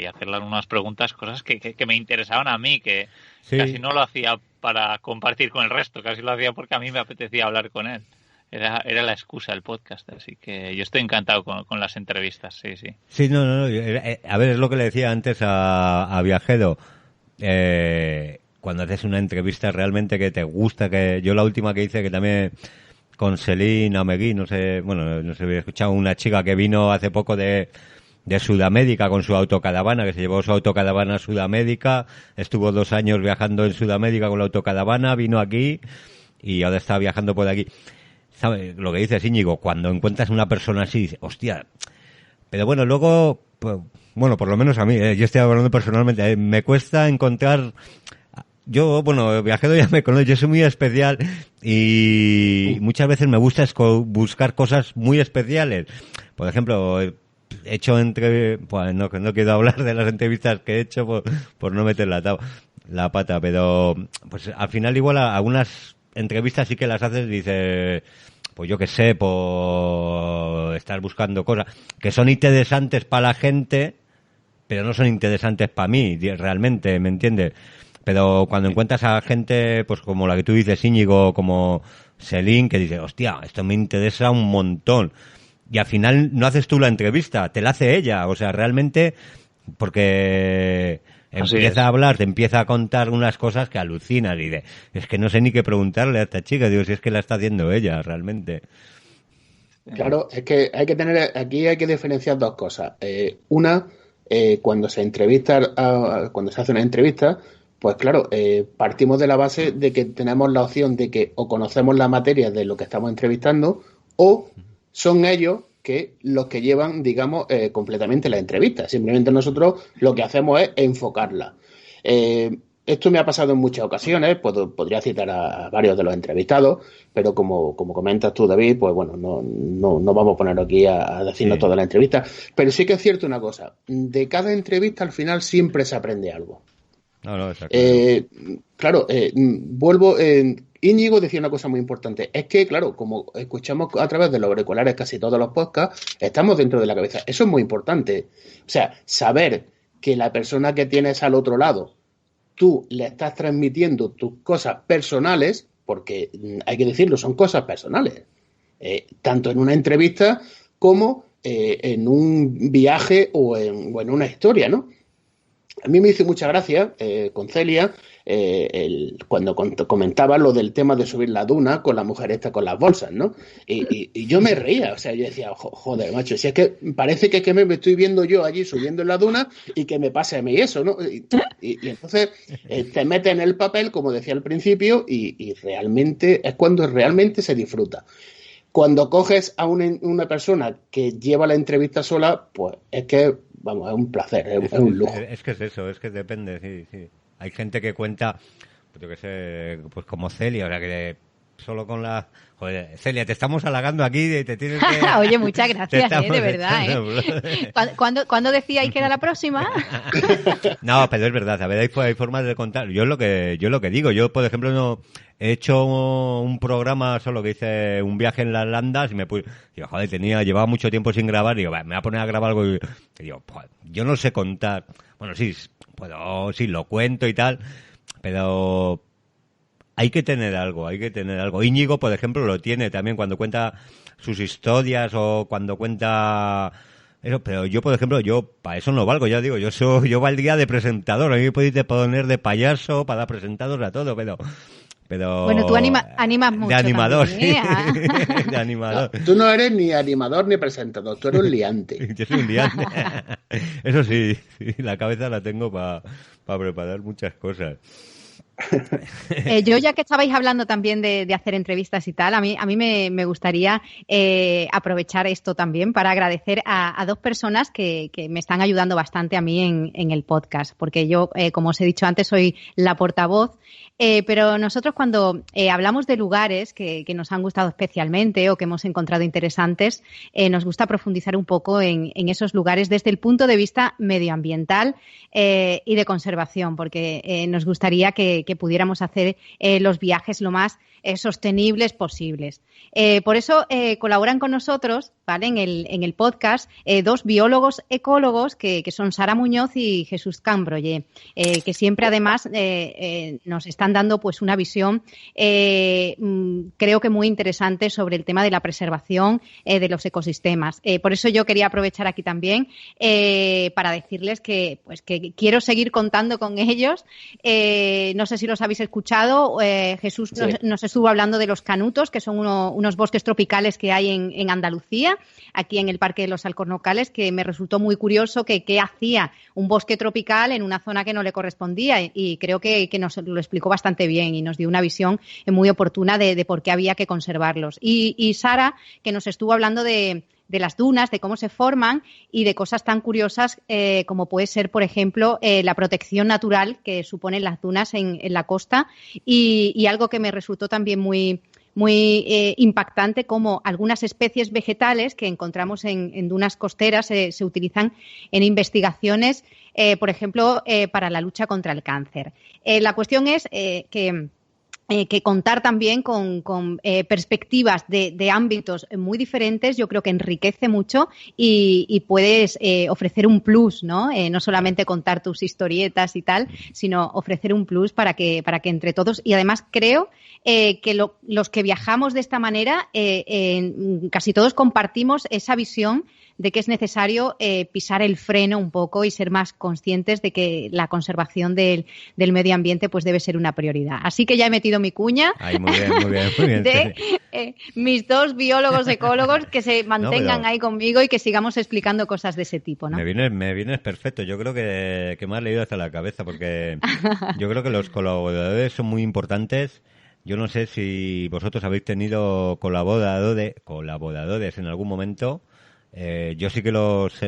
hacerle unas preguntas, cosas que me interesaban a mí, que Sí. casi no lo hacía para compartir con el resto, casi lo hacía porque a mí me apetecía hablar con él. Era la excusa del podcast, así que yo estoy encantado con las entrevistas, sí, sí. Sí, no. A ver, es lo que le decía antes a Viajero. Cuando haces una entrevista realmente que te gusta, que yo la última que hice, que también con Celine Amegui, no sé si había escuchado, una chica que vino hace poco de Sudamérica con su autocaravana, que se llevó su autocaravana a Sudamérica, estuvo 2 años viajando en Sudamérica con la autocaravana, vino aquí y ahora está viajando por aquí. ¿Sabes? Lo que dices, Íñigo, cuando encuentras una persona así, dices, hostia. Pero bueno, luego, pues, bueno, por lo menos a mí, yo estoy hablando personalmente, me cuesta encontrar. Yo, bueno, Viajero ya me conoce, yo soy muy especial y muchas veces me gusta buscar cosas muy especiales. Por ejemplo, he hecho pues no quiero hablar de las entrevistas que he hecho por no meter la pata, pero pues al final igual algunas entrevistas sí que las haces, dices, pues yo qué sé, por estar buscando cosas que son interesantes para la gente, pero no son interesantes para mí, realmente, ¿me entiendes? Pero cuando encuentras a gente, pues como la que tú dices, Íñigo, como Celine, que dice, hostia, esto me interesa un montón. Y al final no haces tú la entrevista, te la hace ella. O sea, realmente, porque empieza a hablar, te empieza a contar unas cosas que alucinas y dices, es que no sé ni qué preguntarle a esta chica. Digo, si es que la está haciendo ella, realmente. Claro, es que aquí hay que diferenciar 2 cosas. Una, cuando se cuando se hace una entrevista, pues claro, partimos de la base de que tenemos la opción de que o conocemos la materia de lo que estamos entrevistando o son ellos los que llevan, digamos, completamente la entrevista. Simplemente nosotros lo que hacemos es enfocarla. Esto me ha pasado en muchas ocasiones, podría citar a varios de los entrevistados, pero como comentas tú, David, pues bueno, no vamos a poner aquí a decirnos toda la entrevista. Pero sí que es cierto una cosa, de cada entrevista al final siempre se aprende algo. No, está claro. Claro, vuelvo. Íñigo decía una cosa muy importante. Es que, claro, como escuchamos a través de los auriculares casi todos los podcasts, estamos dentro de la cabeza. Eso es muy importante. O sea, saber que la persona que tienes al otro lado, tú le estás transmitiendo tus cosas personales, porque hay que decirlo, son cosas personales. Tanto en una entrevista como en un viaje o en una historia, ¿no? A mí me hizo mucha gracia con Celia cuando comentaba lo del tema de subir la duna con la mujer esta con las bolsas, ¿no? Y yo me reía, o sea, yo decía, joder, macho, si es que parece que me estoy viendo yo allí subiendo en la duna y que me pase a mí eso, ¿no? Y entonces te metes en el papel, como decía al principio, y realmente es cuando realmente se disfruta. Cuando coges a una persona que lleva la entrevista sola, pues es que, vamos, es un placer, es un lujo. Es que es eso, es que depende, sí. Hay gente que cuenta, pues yo qué sé, pues como Celia, o sea, que solo con la... Joder, Celia, te estamos halagando aquí y te tienes que... Oye, muchas gracias, de verdad. ¿Cuándo decíais que era la próxima? No, pero es verdad, a ver, hay formas de contar. Yo lo que digo, yo por ejemplo no he hecho un programa solo que hice un viaje en las landas y me puse, digo, joder, llevaba mucho tiempo sin grabar, digo, me voy a poner a grabar algo y digo, pues, yo no sé contar. Bueno, sí, sí, lo cuento y tal, pero hay que tener algo. Íñigo, por ejemplo, lo tiene también cuando cuenta sus historias o cuando cuenta eso, pero yo, por ejemplo, para eso no valgo, ya digo, yo valdría de presentador, a mí me podéis poner de payaso para dar presentados a todo, pero bueno, tú animas mucho. De animador, también, sí. De animador. No, tú no eres ni animador ni presentador, tú eres un liante. Yo soy un liante. Eso sí, la cabeza la tengo para preparar muchas cosas. Yo, ya que estabais hablando también de hacer entrevistas y tal, a mí me gustaría aprovechar esto también para agradecer a dos personas que me están ayudando bastante a mí en el podcast, porque yo, como os he dicho antes, soy la portavoz, pero nosotros cuando hablamos de lugares que nos han gustado especialmente o que hemos encontrado interesantes, nos gusta profundizar un poco en esos lugares desde el punto de vista medioambiental y de conservación, porque nos gustaría que pudiéramos hacer los viajes lo más sostenibles posibles. Por eso colaboran con nosotros, ¿vale? En el podcast dos biólogos ecólogos que son Sara Muñoz y Jesús Cambroye, que siempre además nos están dando pues una visión creo que muy interesante sobre el tema de la preservación de los ecosistemas. Por eso yo quería aprovechar aquí también para decirles que quiero seguir contando con ellos. No sé si los habéis escuchado. Jesús sí. nos estuvo hablando de los canutos, que son unos bosques tropicales que hay en Andalucía, aquí en el Parque de los Alcornocales, que me resultó muy curioso que hacía un bosque tropical en una zona que no le correspondía, y creo que nos lo explicó bastante bien y nos dio una visión muy oportuna de por qué había que conservarlos. Y Sara, que nos estuvo hablando de las dunas, de cómo se forman y de cosas tan curiosas como puede ser, por ejemplo, la protección natural que suponen las dunas en la costa, y algo que me resultó también muy impactante, como algunas especies vegetales que encontramos en dunas costeras se utilizan en investigaciones, por ejemplo, para la lucha contra el cáncer. La cuestión es que contar también con perspectivas de ámbitos muy diferentes, yo creo que enriquece mucho y puedes ofrecer un plus, ¿no? No solamente contar tus historietas y tal, sino ofrecer un plus para que entre todos, y además creo que los que viajamos de esta manera, casi todos compartimos esa visión de que es necesario pisar el freno un poco y ser más conscientes de que la conservación del medio ambiente pues debe ser una prioridad. Así que ya he metido mi cuña. Ay, muy bien. De mis dos biólogos ecólogos que se mantengan ahí conmigo y que sigamos explicando cosas de ese tipo, ¿no? Me vienes perfecto. Yo creo que me has leído hasta la cabeza, porque yo creo que los colaboradores son muy importantes. Yo no sé si vosotros habéis tenido colaboradores en algún momento. Yo sí que los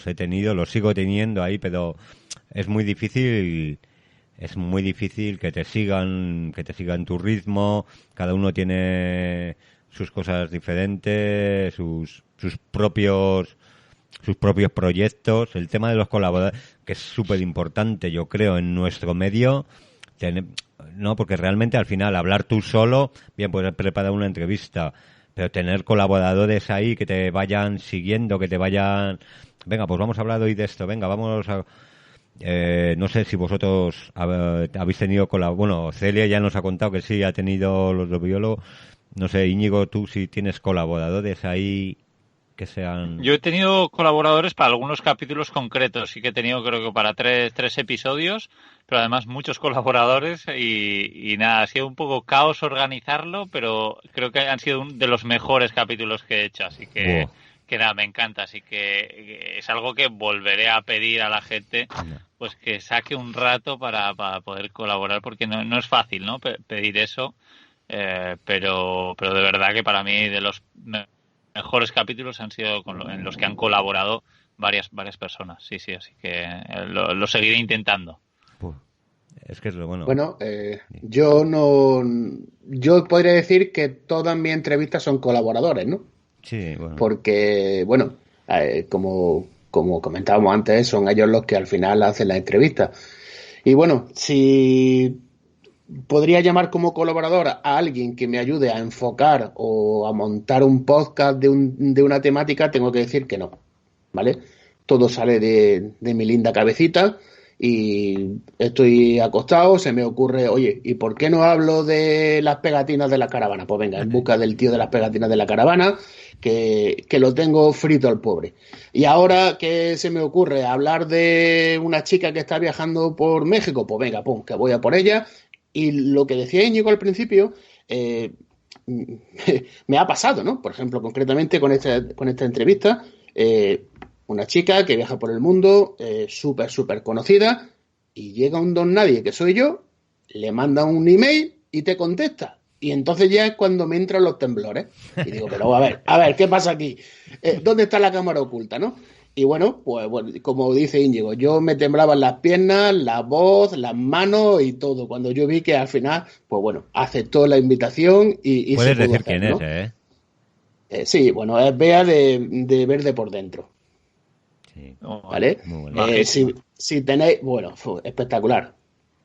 he tenido, los sigo teniendo ahí, pero es muy difícil que te sigan tu ritmo. Cada uno tiene sus cosas diferentes, sus propios proyectos. El tema de los colaboradores, que es súper importante, yo creo, en nuestro medio, no, porque realmente al final hablar tú solo, bien, puedes preparar una entrevista, pero tener colaboradores ahí que te vayan siguiendo, que te vayan... Venga, pues vamos a hablar hoy de esto. Venga, vamos a... no sé si vosotros habéis tenido... Bueno, Celia ya nos ha contado que sí ha tenido los biólogos. No sé, Íñigo, tú si tienes colaboradores ahí que sean... Yo he tenido colaboradores para algunos capítulos concretos. Sí que he tenido, creo que para tres episodios, pero además muchos colaboradores y nada, ha sido un poco caos organizarlo, pero creo que han sido uno de los mejores capítulos que he hecho, así que nada, me encanta, así que es algo que volveré a pedir a la gente, pues que saque un rato para poder colaborar, porque no es fácil, ¿no? Pedir eso, pero de verdad que para mí de los mejores capítulos han sido en los que han colaborado varias personas, sí, así que lo seguiré intentando. Es que es lo bueno. Bueno, yo podría decir que todas mis entrevistas son colaboradores, ¿no? Sí, bueno. Porque, bueno, como comentábamos antes, son ellos los que al final hacen la entrevista. Y bueno, si podría llamar como colaborador a alguien que me ayude a enfocar o a montar un podcast de una temática, tengo que decir que no, ¿vale? Todo sale de mi linda cabecita y estoy acostado, se me ocurre, oye, ¿y por qué no hablo de las pegatinas de la caravana? Pues venga, en busca del tío de las pegatinas de la caravana, que lo tengo frito al pobre. Y ahora que se me ocurre hablar de una chica que está viajando por México, pues venga, pum, que voy a por ella. Y lo que decía Íñigo al principio, me ha pasado, ¿no? Por ejemplo, concretamente con esta entrevista, una chica que viaja por el mundo, súper conocida, y llega un don nadie que soy yo, le manda un email y te contesta. Y entonces ya es cuando me entran los temblores. Y digo, pero a ver, ¿qué pasa aquí? ¿Dónde está la cámara oculta, no? Y bueno, pues bueno, como dice Íñigo, yo me temblaban las piernas, la voz, las manos y todo. Cuando yo vi que al final, pues bueno, aceptó la invitación y Puedes se pudo decir hacer, quién ¿no? es, Sí, bueno, es Bea de Verde por Dentro. Sí. ¿Vale? Muy bueno. Si tenéis, bueno, espectacular.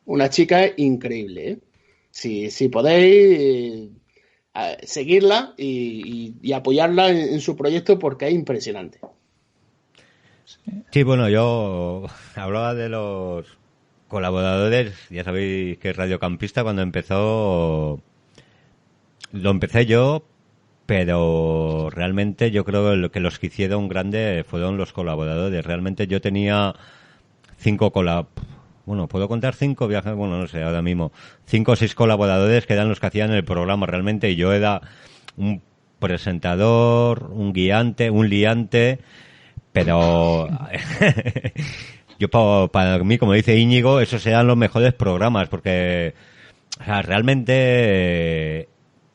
Una chica increíble, ¿eh? Si podéis seguirla y apoyarla en su proyecto porque es impresionante. Sí, bueno, yo hablaba de los colaboradores, ya sabéis que Radiocampista cuando empezó, lo empecé yo, pero realmente yo creo que los que hicieron grande fueron los colaboradores. Realmente yo tenía 5 bueno, puedo contar 5 viajes, bueno, no sé, ahora mismo 5 o 6 colaboradores que eran los que hacían el programa realmente, y yo era un presentador, un guiante, un liante, pero yo para mí, como dice Íñigo, esos eran los mejores programas, porque o sea, realmente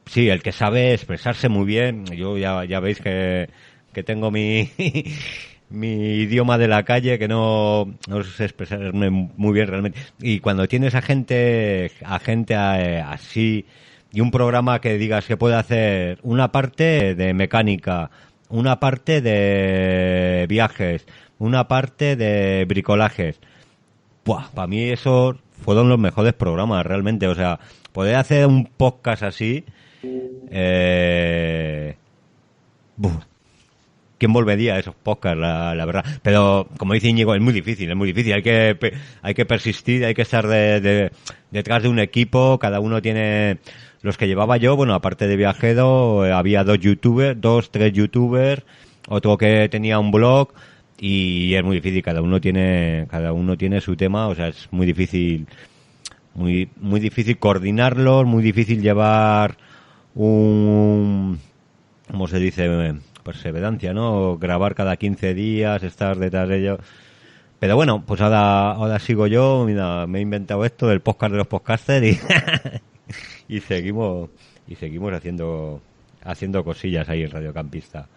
sí, el que sabe expresarse muy bien, yo ya veis que tengo mi mi idioma de la calle, que no sé expresarme muy bien realmente, y cuando tienes a gente así, y un programa que digas que puede hacer una parte de mecánica, una parte de viajes, una parte de bricolajes, para mí esos fueron los mejores programas realmente. O sea, poder hacer un podcast así, buf, ¿quién volvería a esos podcasts, la verdad? Pero, como dice Íñigo, es muy difícil, hay que persistir, hay que estar detrás de un equipo. Cada uno tiene, los que llevaba yo, bueno, aparte de Viajero, había 3 youtubers, otro que tenía un blog, y es muy difícil, cada uno tiene su tema, o sea, es muy difícil, muy difícil coordinarlos, muy difícil llevar ¿cómo se dice? Perseverancia, ¿no? Grabar cada 15 días, estar detrás de ellos. Pero bueno, pues ahora sigo yo, mira, me he inventado esto del podcast de los podcasters y seguimos haciendo cosillas ahí en Radiocampista.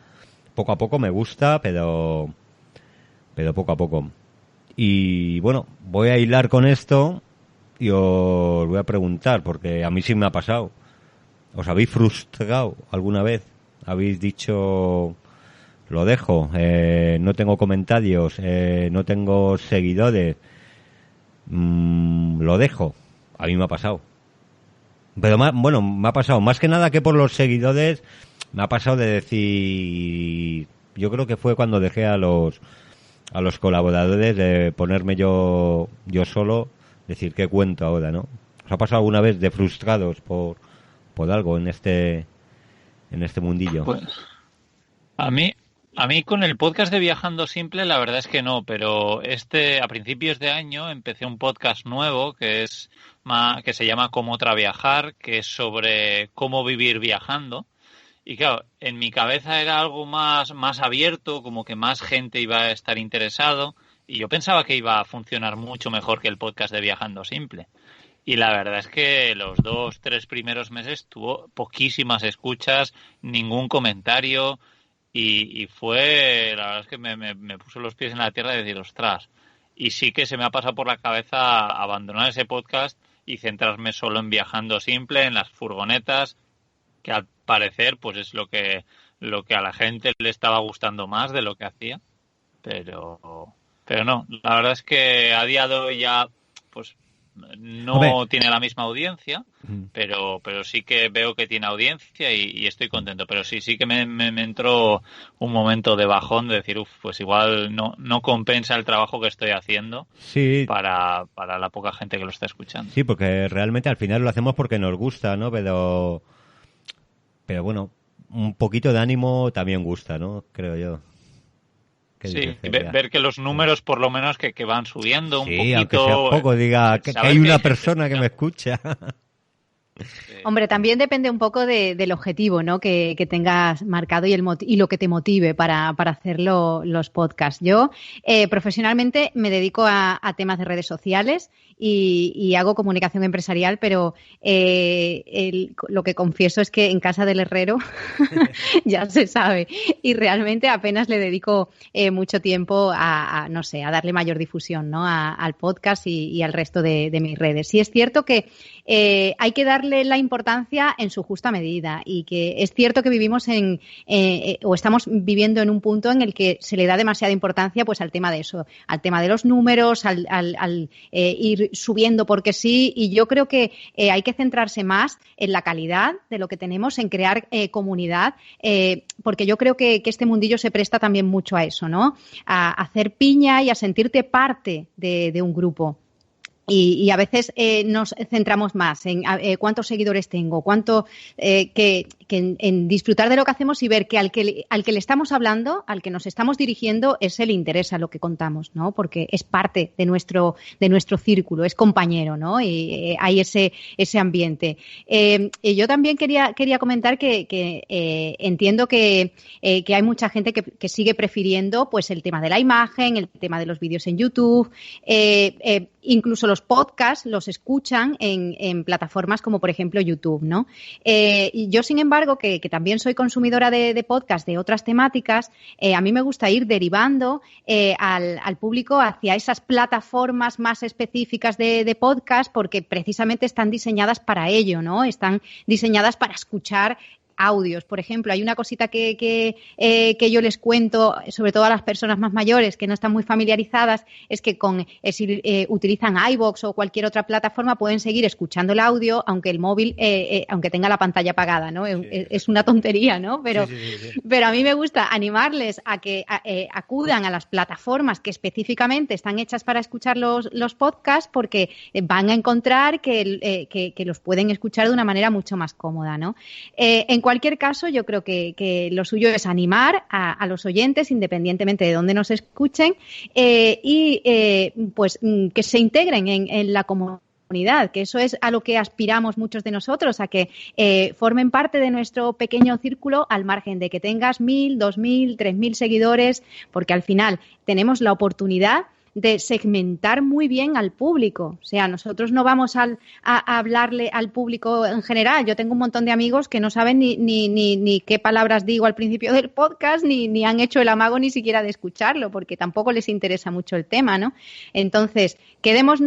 Poco a poco me gusta, pero poco a poco. Y bueno, voy a hilar con esto y os voy a preguntar, porque a mí sí me ha pasado. ¿Os habéis frustrado alguna vez? ¿Habéis dicho, lo dejo, no tengo comentarios, no tengo seguidores, lo dejo? A mí me ha pasado. Pero bueno, me ha pasado más que nada que por los seguidores, me ha pasado de decir, yo creo que fue cuando dejé a los colaboradores, de ponerme yo solo, decir, ¿qué cuento ahora, no? ¿Os ha pasado alguna vez de frustrados por algo en este mundillo? Pues a mí con el podcast de Viajando Simple la verdad es que no, pero a principios de año empecé un podcast nuevo que se llama Cómo otra viajar, que es sobre cómo vivir viajando. Y claro, en mi cabeza era algo más abierto, como que más gente iba a estar interesado, y yo pensaba que iba a funcionar mucho mejor que el podcast de Viajando Simple. Y la verdad es que los 2-3 primeros meses tuvo poquísimas escuchas, ningún comentario, y fue, la verdad es que me puso los pies en la tierra de decir, ostras, y sí que se me ha pasado por la cabeza abandonar ese podcast y centrarme solo en Viajando Simple, en las furgonetas, que al parecer pues es lo que a la gente le estaba gustando más de lo que hacía, pero no, la verdad es que a día de hoy ya pues no tiene la misma audiencia, pero sí que veo que tiene audiencia y estoy contento, pero sí que me entró un momento de bajón de decir, pues igual no compensa el trabajo que estoy haciendo para la poca gente que lo está escuchando. Sí, porque realmente al final lo hacemos porque nos gusta, ¿no? Pero bueno, un poquito de ánimo también gusta, ¿no? Creo yo. Sí, ver que los números por lo menos que van subiendo un poquito. Aunque sea poco, diga que hay una persona que me escucha. Hombre, también depende un poco del objetivo, ¿no? que tengas marcado y lo que te motive para hacer los podcasts. Yo profesionalmente me dedico a temas de redes sociales y hago comunicación empresarial, pero lo que confieso es que en casa del herrero ya se sabe y realmente apenas le dedico mucho tiempo a darle mayor difusión, ¿no? Al podcast y al resto de mis redes. Sí es cierto que hay que darle la importancia en su justa medida y que es cierto que vivimos o estamos viviendo en un punto en el que se le da demasiada importancia pues al tema de eso, al tema de los números, al ir subiendo porque sí, y yo creo que hay que centrarse más en la calidad de lo que tenemos, en crear comunidad, porque yo creo que este mundillo se presta también mucho a eso, ¿no? A hacer piña y a sentirte parte de un grupo. Y a veces nos centramos más en cuántos seguidores tengo, cuánto que en disfrutar de lo que hacemos y ver que al que le estamos hablando, al que nos estamos dirigiendo, le interesa lo que contamos, ¿no? Porque es parte de nuestro círculo, es compañero, ¿no? Y hay ese ambiente. Y yo también quería comentar que entiendo que hay mucha gente que sigue prefiriendo pues el tema de la imagen, el tema de los vídeos en YouTube, incluso los podcasts los escuchan en plataformas como por ejemplo YouTube, ¿no? Y yo, sin embargo, que también soy consumidora de podcasts de otras temáticas, a mí me gusta ir derivando al público hacia esas plataformas más específicas de podcast porque precisamente están diseñadas para ello, ¿no? Están diseñadas para escuchar audios. Por ejemplo, hay una cosita que yo les cuento, sobre todo a las personas más mayores que no están muy familiarizadas, es que si utilizan iVoox o cualquier otra plataforma pueden seguir escuchando el audio aunque el móvil, aunque tenga la pantalla apagada, ¿no? Sí. Es una tontería, ¿no? Pero a mí me gusta animarles a que acudan a las plataformas que específicamente están hechas para escuchar los podcasts porque van a encontrar que los pueden escuchar de una manera mucho más cómoda, ¿no? En cualquier caso, yo creo que lo suyo es animar a los oyentes, independientemente de dónde nos escuchen, pues que se integren en la comunidad, que eso es a lo que aspiramos muchos de nosotros, a que formen parte de nuestro pequeño círculo al margen de que tengas 1.000, 2.000, 3.000 seguidores, porque al final tenemos la oportunidad de segmentar muy bien al público. O sea, nosotros no vamos a hablarle al público en general. Yo tengo un montón de amigos que no saben ni qué palabras digo al principio del podcast, ni han hecho el amago ni siquiera de escucharlo, porque tampoco les interesa mucho el tema, ¿no? Entonces, quedémonos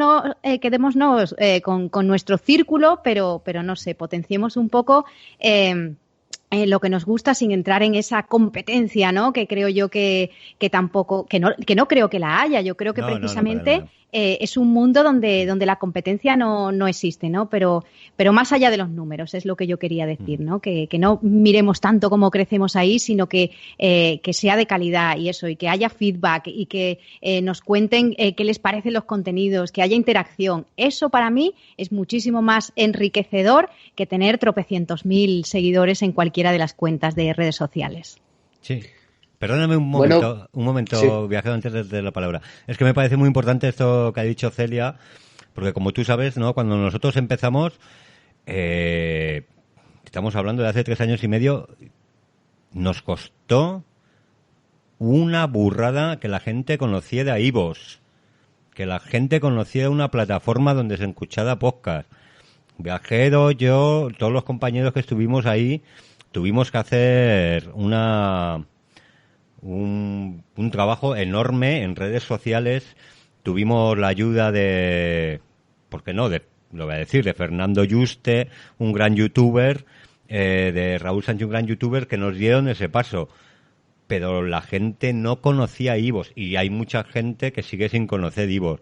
con nuestro círculo, pero no sé, potenciemos un poco lo que nos gusta sin entrar en esa competencia, ¿no? Que creo yo que tampoco, que no creo que la haya. Yo creo que precisamente es un mundo donde la competencia no existe, ¿no? Pero más allá de los números, es lo que yo quería decir, ¿no? Que no miremos tanto cómo crecemos ahí, sino que sea de calidad y eso, y que haya feedback y que nos cuenten qué les parecen los contenidos, que haya interacción. Eso para mí es muchísimo más enriquecedor que tener tropecientos mil seguidores en cualquiera de las cuentas de redes sociales. Sí. Perdóname un momento, sí. Viajero, antes de la palabra. Es que me parece muy importante esto que ha dicho Celia, porque como tú sabes, ¿no? Cuando nosotros empezamos, estamos hablando de hace 3 años y medio, nos costó una burrada que la gente conociera iVoox, que la gente conociera una plataforma donde se escuchara podcast. Viajero, yo, todos los compañeros que estuvimos ahí, tuvimos que hacer un trabajo enorme en redes sociales tuvimos la ayuda ¿por qué no? Lo voy a decir, de Fernando Yuste, un gran youtuber, de Raúl Sánchez, un gran youtuber, que nos dieron ese paso. Pero la gente no conocía iVoox, y hay mucha gente que sigue sin conocer iVoox.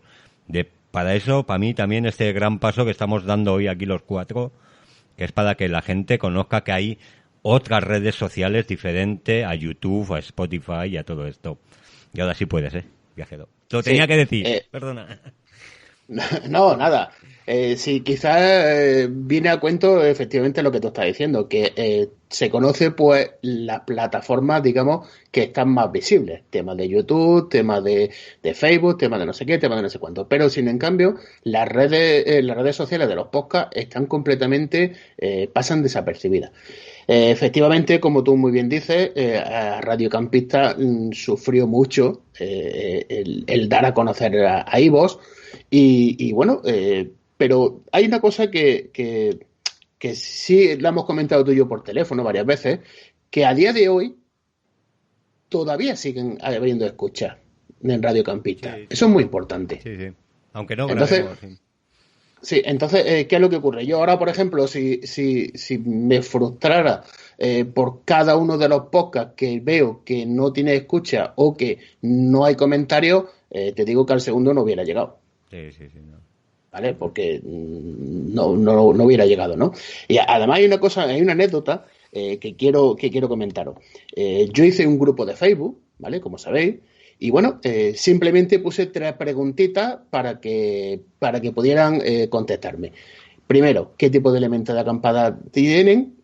Para eso, para mí también este gran paso que estamos dando hoy aquí los cuatro, que es para que la gente conozca que hay otras redes sociales diferentes a YouTube, a Spotify y a todo esto. Y ahora sí puedes, viajero. Lo tenía que decir, perdona. No, nada. Sí, quizás viene a cuento efectivamente lo que tú estás diciendo, que se conoce pues las plataformas, digamos, que están más visibles. Temas de YouTube, temas de Facebook, temas de no sé qué, temas de no sé cuánto. Pero sin en cambio, las redes sociales de los podcasts están completamente, pasan desapercibidas. Efectivamente, como tú muy bien dices, Radio Campista sufrió mucho el dar a conocer a iVoox. Y bueno, pero hay una cosa que sí la hemos comentado tú y yo por teléfono varias veces, que a día de hoy todavía siguen habiendo escuchas en Radio Campista. Sí. Eso es muy importante. Sí, sí. Aunque no entonces, grabemos, sí, entonces, ¿qué es lo que ocurre? Yo ahora, por ejemplo, si me frustrara por cada uno de los podcasts que veo que no tiene escucha o que no hay comentarios, te digo que al segundo no hubiera llegado. Sí, sí, sí. No. ¿Vale? Porque no hubiera llegado, ¿no? Y además hay una anécdota que quiero comentaros. Yo hice un grupo de Facebook, ¿vale? Como sabéis. Y bueno, simplemente puse 3 preguntitas para que pudieran contestarme. Primero, ¿qué tipo de elementos de acampada tienen?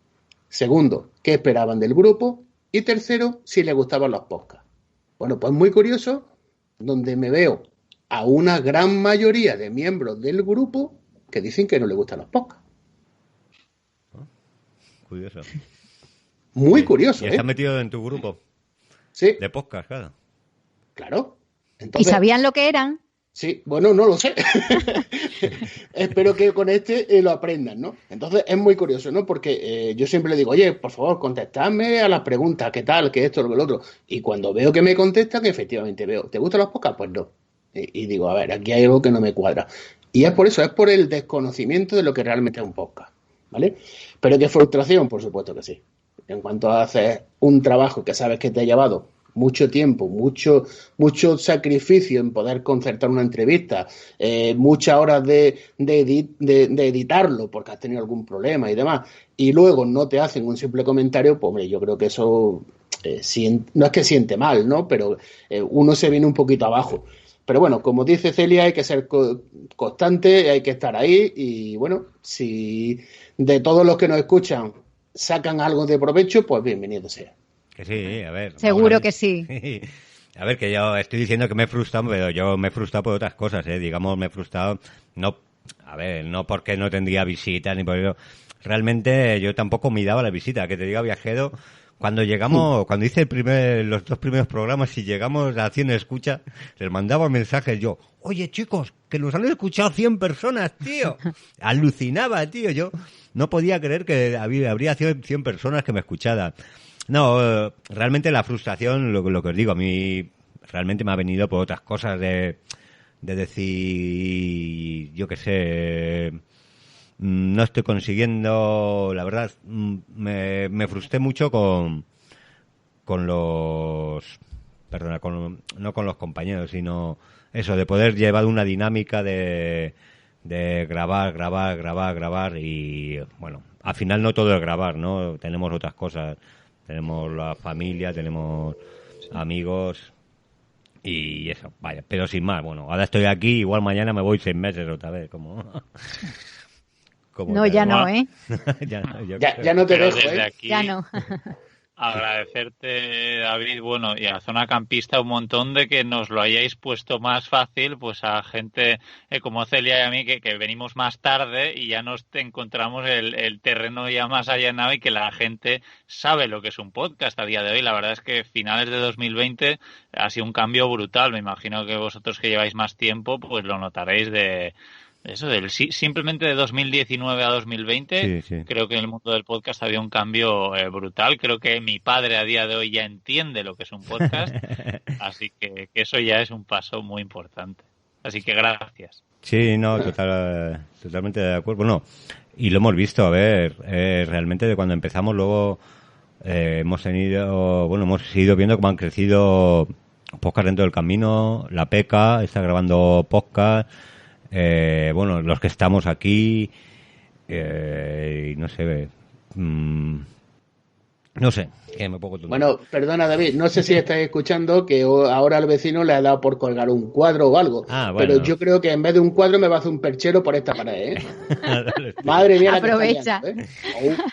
Segundo, ¿qué esperaban del grupo? Y tercero, si les gustaban los podcasts. Bueno, pues muy curioso, donde me veo a una gran mayoría de miembros del grupo que dicen que no les gustan los podcasts. Curioso. Muy curioso, ¿Y estás metido en tu grupo? Sí. De podcast, claro. Claro. Entonces, ¿y sabían lo que eran? Sí, bueno, no lo sé. Espero que con lo aprendan, ¿no? Entonces es muy curioso, ¿no? Porque yo siempre le digo, oye, por favor, contestadme a las preguntas, ¿qué tal? ¿Qué esto? ¿Qué lo otro? Y cuando veo que me contestan, efectivamente veo, ¿te gustan los podcasts? Pues no. Y digo, a ver, aquí hay algo que no me cuadra. Y es por eso, es por el desconocimiento de lo que realmente es un podcast, ¿vale? Pero qué frustración, por supuesto que sí. En cuanto a hacer un trabajo que sabes que te ha llevado mucho tiempo, mucho sacrificio en poder concertar una entrevista, muchas horas de editarlo porque has tenido algún problema y demás, y luego no te hacen un simple comentario, pues hombre, yo creo que eso no es que siente mal, ¿no? Pero uno se viene un poquito abajo. Pero bueno, como dice Celia, hay que ser constante, hay que estar ahí y bueno, si de todos los que nos escuchan sacan algo de provecho, pues bienvenido sea. Que sí, a ver. Seguro que sí. A ver, que yo estoy diciendo que me he frustrado, pero yo me he frustrado por otras cosas, digamos, me he frustrado, no porque no tendría visitas, ni por ello. Realmente yo tampoco me daba la visita, que te diga viajero, cuando hice los 2 primeros programas y llegamos a 100 escuchas, les mandaba mensajes yo, oye chicos, que nos han escuchado 100 personas, tío. Alucinaba, tío, yo no podía creer que habría 100 personas que me escucharan. No, realmente la frustración, lo que os digo, a mí realmente me ha venido por otras cosas de decir, yo qué sé, no estoy consiguiendo, la verdad, me frustré mucho con los, perdona, no con los compañeros, sino eso, de poder llevar una dinámica de grabar y, bueno, al final no todo es grabar, ¿no? Tenemos otras cosas. Tenemos la familia, tenemos amigos y eso, vaya, pero sin más. Bueno, ahora estoy aquí, igual mañana me voy 6 meses otra vez, como no, ya no, ¿eh? ya no te dejo, desde aquí, ya no. Agradecerte, David, bueno, y a Zona Campista un montón de que nos lo hayáis puesto más fácil, pues a gente como Celia y a mí que venimos más tarde y ya nos encontramos el terreno ya más allanado y que la gente sabe lo que es un podcast a día de hoy. La verdad es que finales de 2020 ha sido un cambio brutal. Me imagino que vosotros que lleváis más tiempo, pues lo notaréis simplemente de 2019 a 2020, sí. Creo que en el mundo del podcast había un cambio brutal. Creo que mi padre a día de hoy ya entiende lo que es un podcast, así que eso ya es un paso muy importante. Así que gracias. Sí, no, totalmente de acuerdo. Bueno, y lo hemos visto, a ver, realmente de cuando empezamos, luego hemos ido viendo cómo han crecido podcast dentro del camino, la PECA está grabando podcast, los que estamos aquí, y no sé, no sé, que me pongo tonto. Bueno, perdona David, no sé si estás escuchando que ahora al vecino le ha dado por colgar un cuadro o algo. Bueno. Pero yo creo que en vez de un cuadro me va a hacer un perchero por esta pared, Madre mía, aprovecha. La que está liando,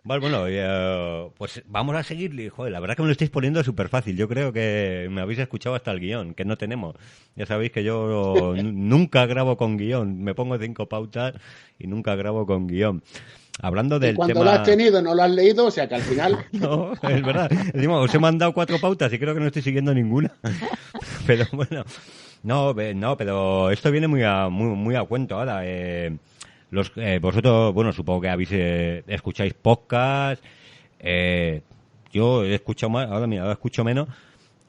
Bueno, pues vamos a seguir. Joder, la verdad que me lo estáis poniendo súper fácil. Yo creo que me habéis escuchado hasta el guión, que no tenemos. Ya sabéis que yo nunca grabo con guión. Me pongo 5 pautas y nunca grabo con guión. Hablando del y cuando tema... lo has tenido no lo has leído, o sea que al final... No, es verdad. Encima, os he mandado 4 pautas y creo que no estoy siguiendo ninguna. Pero bueno, no, pero esto viene muy a cuento ahora. Vosotros, bueno, supongo que escucháis podcast. Yo he escuchado más, ahora escucho menos.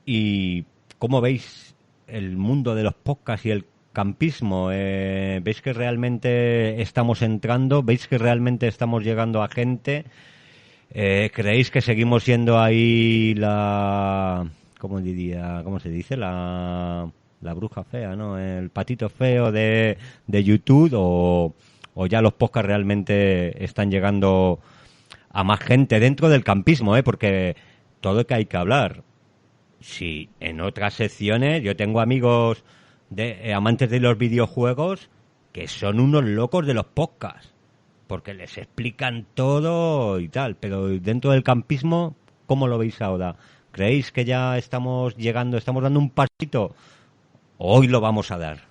¿Y cómo veis el mundo de los podcasts y el campismo? ¿Veis que realmente estamos entrando? ¿Veis que realmente estamos llegando a gente? ¿Creéis que seguimos siendo ahí ¿cómo se dice? La bruja fea, ¿no? El patito feo de YouTube, o ya los podcasts realmente están llegando a más gente dentro del campismo, porque todo que hay que hablar. Sí, en otras secciones yo tengo amigos amantes de los videojuegos que son unos locos de los podcasts, porque les explican todo y tal, pero dentro del campismo, ¿cómo lo veis ahora? ¿Creéis que ya estamos llegando, estamos dando un pasito? Hoy lo vamos a dar.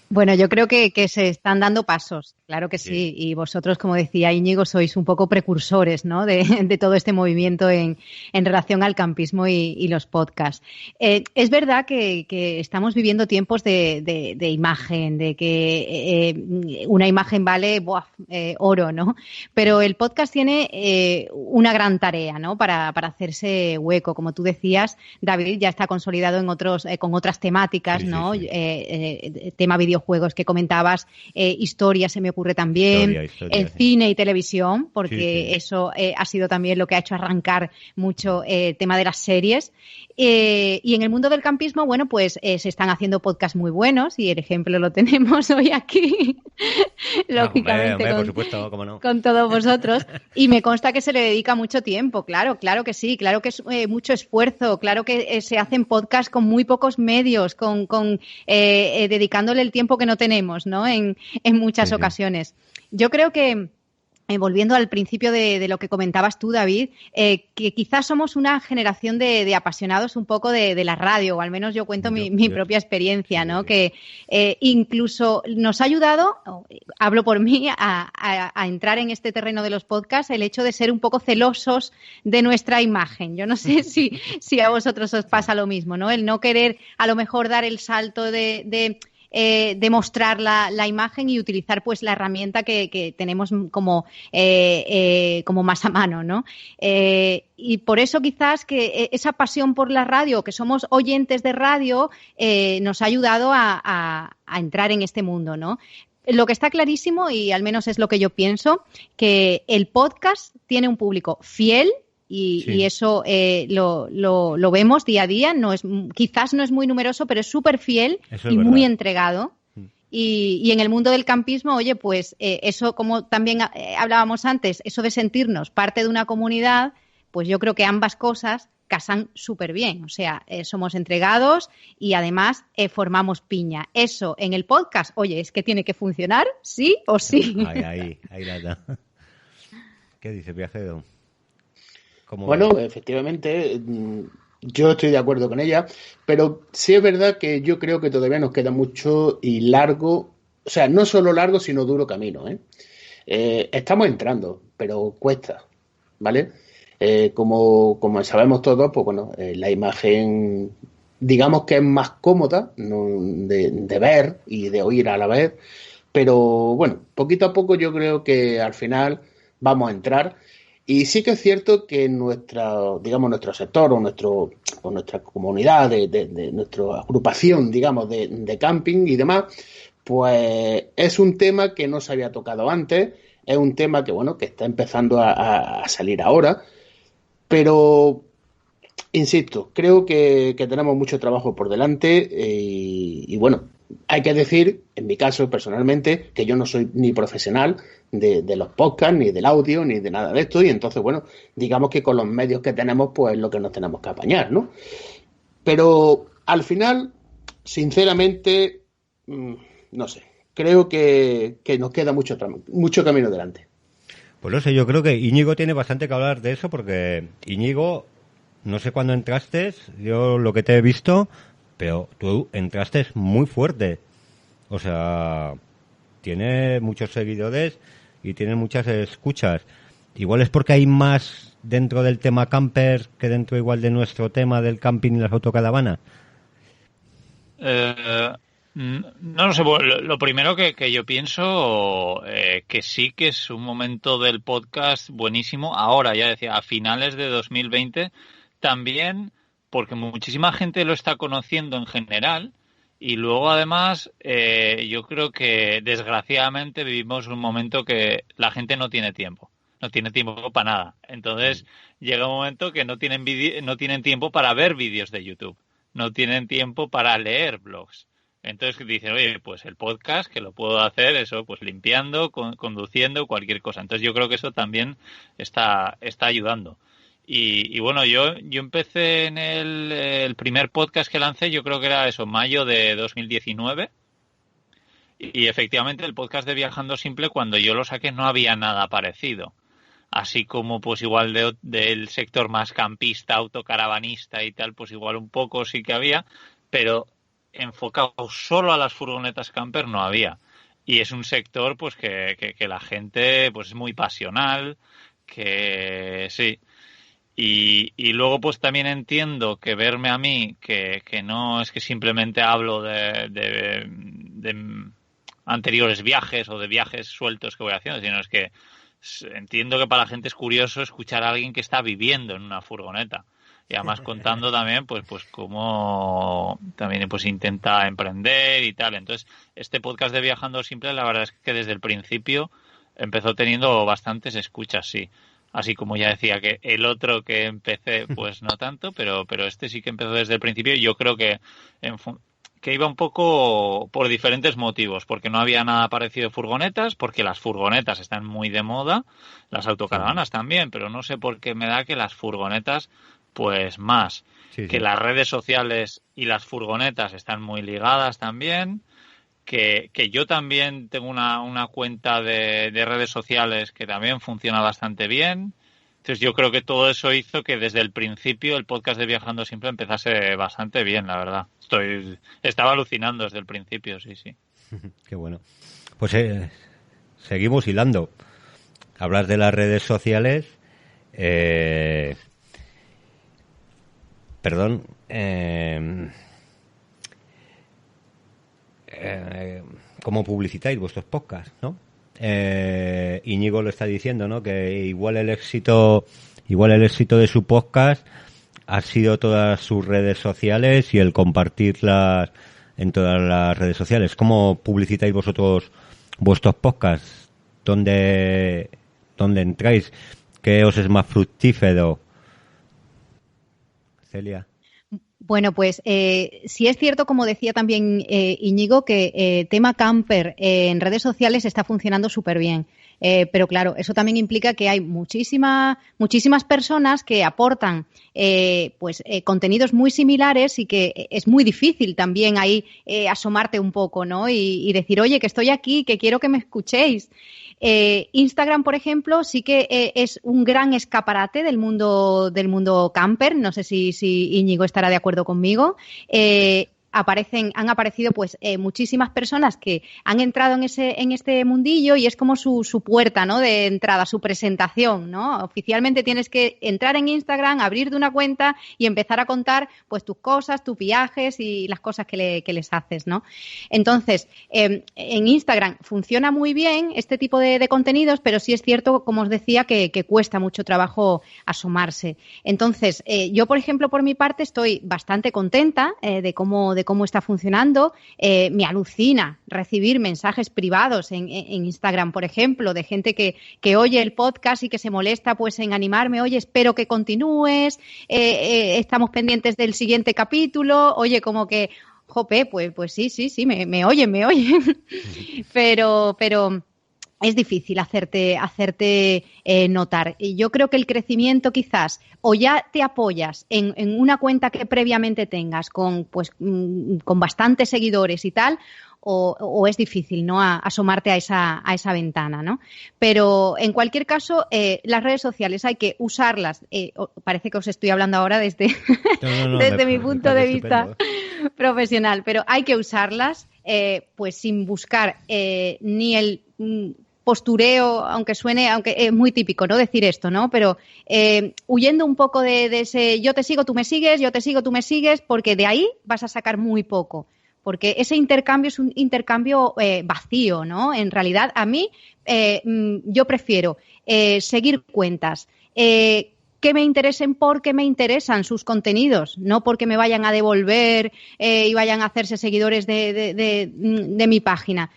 Bueno, yo creo que se están dando pasos, claro que sí. Y vosotros, como decía Íñigo, sois un poco precursores, ¿no? de todo este movimiento en relación al campismo y los podcasts. Es verdad que estamos viviendo tiempos de imagen, de que una imagen vale oro, ¿no? Pero el podcast tiene una gran tarea, ¿no? Para hacerse hueco. Como tú decías, David ya está consolidado en con otras temáticas, ¿no? Sí. Tema videojuegos que comentabas, historia se me ocurre también, historia, cine y televisión, porque eso ha sido también lo que ha hecho arrancar mucho el tema de las series. Y en el mundo del campismo, bueno, pues se están haciendo podcasts muy buenos y el ejemplo lo tenemos hoy aquí, lógicamente, por supuesto, cómo no, con todos vosotros. Y me consta que se le dedica mucho tiempo, claro que sí, claro que es mucho esfuerzo, claro que se hacen podcasts con muy pocos medios, dedicándole el tiempo que no tenemos, ¿no? En muchas ocasiones. Yo creo que volviendo al principio de lo que comentabas tú, David, que quizás somos una generación de apasionados un poco de la radio, o al menos yo cuento mi propia experiencia, ¿no? Que incluso nos ha ayudado, hablo por mí, a entrar en este terreno de los podcasts, el hecho de ser un poco celosos de nuestra imagen. Yo no sé si a vosotros os pasa lo mismo, ¿no? El no querer a lo mejor dar el salto de mostrar la imagen y utilizar pues la herramienta que tenemos como más a mano, ¿no? Y por eso quizás que esa pasión por la radio, que somos oyentes de radio, nos ha ayudado a entrar en este mundo, ¿no? Lo que está clarísimo, y al menos es lo que yo pienso, que el podcast tiene un público fiel. Y eso lo vemos día a día. Quizás no es muy numeroso, pero es súper fiel y muy entregado. Y en el mundo del campismo, oye, pues eso, como también hablábamos antes, eso de sentirnos parte de una comunidad, pues yo creo que ambas cosas casan súper bien. O sea, somos entregados y además formamos piña. Eso en el podcast, oye, es que tiene que funcionar, sí o sí. Ahí la da. ¿Qué dice, viajero? Bueno, efectivamente, yo estoy de acuerdo con ella, pero sí es verdad que yo creo que todavía nos queda mucho y largo, o sea, no solo largo, sino duro camino, estamos entrando, pero cuesta, ¿vale? Como sabemos todos, pues bueno, la imagen, digamos que es más cómoda, ¿no? de ver y de oír a la vez, pero bueno, poquito a poco yo creo que al final vamos a entrar. Y sí que es cierto que nuestro sector o nuestra comunidad, de nuestra agrupación, digamos, de camping y demás, pues es un tema que no se había tocado antes, es un tema que, bueno, que está empezando a salir ahora, pero insisto, creo que tenemos mucho trabajo por delante y bueno, hay que decir, en mi caso personalmente, que yo no soy ni profesional de los podcasts, ni del audio, ni de nada de esto, y entonces, bueno, digamos que con los medios que tenemos, pues es lo que nos tenemos que apañar, ¿no? Pero al final, sinceramente, no sé, creo que nos queda mucho camino delante. Pues no sé, yo creo que Íñigo tiene bastante que hablar de eso, porque Íñigo, no sé cuándo entraste, yo lo que te he visto, pero tú entraste muy fuerte. O sea, tiene muchos seguidores y tiene muchas escuchas. Igual es porque hay más dentro del tema camper que dentro igual de nuestro tema del camping y las autocaravanas. No lo sé, lo primero que yo pienso que sí que es un momento del podcast buenísimo, ahora ya decía, a finales de 2020, también porque muchísima gente lo está conociendo en general y luego además yo creo que desgraciadamente vivimos un momento que la gente no tiene tiempo para nada, entonces llega un momento que no tienen tiempo para ver vídeos de YouTube, no tienen tiempo para leer blogs. Entonces dicen, oye, pues el podcast que lo puedo hacer eso, pues limpiando, conduciendo, cualquier cosa. Entonces yo creo que eso también está ayudando. Y bueno, yo empecé en el primer podcast que lancé, yo creo que era eso, mayo de 2019. Y efectivamente el podcast de Viajando Simple, cuando yo lo saqué no había nada parecido. Así como pues igual del sector más campista, autocaravanista y tal, pues igual un poco sí que había, pero enfocado solo a las furgonetas camper no había. Y es un sector pues que la gente pues es muy pasional, que sí. Y luego pues también entiendo que verme a mí, que no es que simplemente hablo de anteriores viajes o de viajes sueltos que voy haciendo, sino es que entiendo que para la gente es curioso escuchar a alguien que está viviendo en una furgoneta. Y además contando también pues cómo también pues intenta emprender y tal. Entonces, este podcast de Viajando Simple, la verdad es que desde el principio empezó teniendo bastantes escuchas, sí. Así como ya decía que el otro que empecé, pues no tanto, pero este sí que empezó desde el principio y yo creo que iba un poco por diferentes motivos, porque no había nada parecido a furgonetas, porque las furgonetas están muy de moda, las autocaravanas también, pero no sé por qué me da que las furgonetas pues más, que las redes sociales y las furgonetas están muy ligadas también, que yo también tengo una cuenta de redes sociales que también funciona bastante bien. Entonces yo creo que todo eso hizo que desde el principio el podcast de Viajando Simple empezase bastante bien, la verdad. Estaba alucinando desde el principio, sí. Qué bueno. Pues seguimos hilando. Hablas de las redes sociales. Perdón. ¿Cómo publicitáis vuestros podcasts, no? Íñigo lo está diciendo, ¿no? Que igual el éxito de su podcast ha sido todas sus redes sociales y el compartirlas en todas las redes sociales. ¿Cómo publicitáis vosotros vuestros podcasts? ¿Dónde entráis? ¿Qué os es más fructífero? Celia. Bueno, pues sí es cierto, como decía también Íñigo, que tema camper en redes sociales está funcionando súper bien. Pero claro, eso también implica que hay muchísimas personas que aportan contenidos muy similares y que es muy difícil también ahí asomarte un poco, ¿no? Y decir, oye, que estoy aquí, que quiero que me escuchéis. Instagram, por ejemplo, sí que es un gran escaparate del mundo camper. No sé si Íñigo estará de acuerdo conmigo. han aparecido pues muchísimas personas que han entrado en este mundillo y es como su puerta, ¿no? De entrada, su presentación, ¿no? Oficialmente tienes que entrar en Instagram, abrirte una cuenta y empezar a contar pues tus cosas, tus viajes y las cosas que les haces, ¿no? Entonces, en Instagram funciona muy bien este tipo de contenidos, pero sí es cierto, como os decía, que cuesta mucho trabajo asomarse. Entonces, yo, por ejemplo, por mi parte, estoy bastante contenta de cómo está funcionando. Me alucina recibir mensajes privados en Instagram, por ejemplo, de gente que oye el podcast y que se molesta pues en animarme. Oye, espero que continúes, estamos pendientes del siguiente capítulo. Oye, como que, jope, pues sí, me oyen. Pero es difícil hacerte notar. Y yo creo que el crecimiento quizás o ya te apoyas en una cuenta que previamente tengas con bastantes seguidores y tal, o es difícil, ¿no? Asomarte a esa ventana, ¿no? Pero en cualquier caso, las redes sociales hay que usarlas. Parece que os estoy hablando ahora desde mi punto de vista profesional, pero hay que usarlas pues sin buscar ni el postureo, aunque es muy típico, ¿no? Decir esto, ¿no? Pero huyendo un poco de ese yo te sigo, tú me sigues, yo te sigo, tú me sigues, porque de ahí vas a sacar muy poco. Porque ese intercambio es un intercambio vacío, ¿no? En realidad, a mí, yo prefiero seguir cuentas que me interesen porque me interesan sus contenidos, no porque me vayan a devolver y vayan a hacerse seguidores de mi página.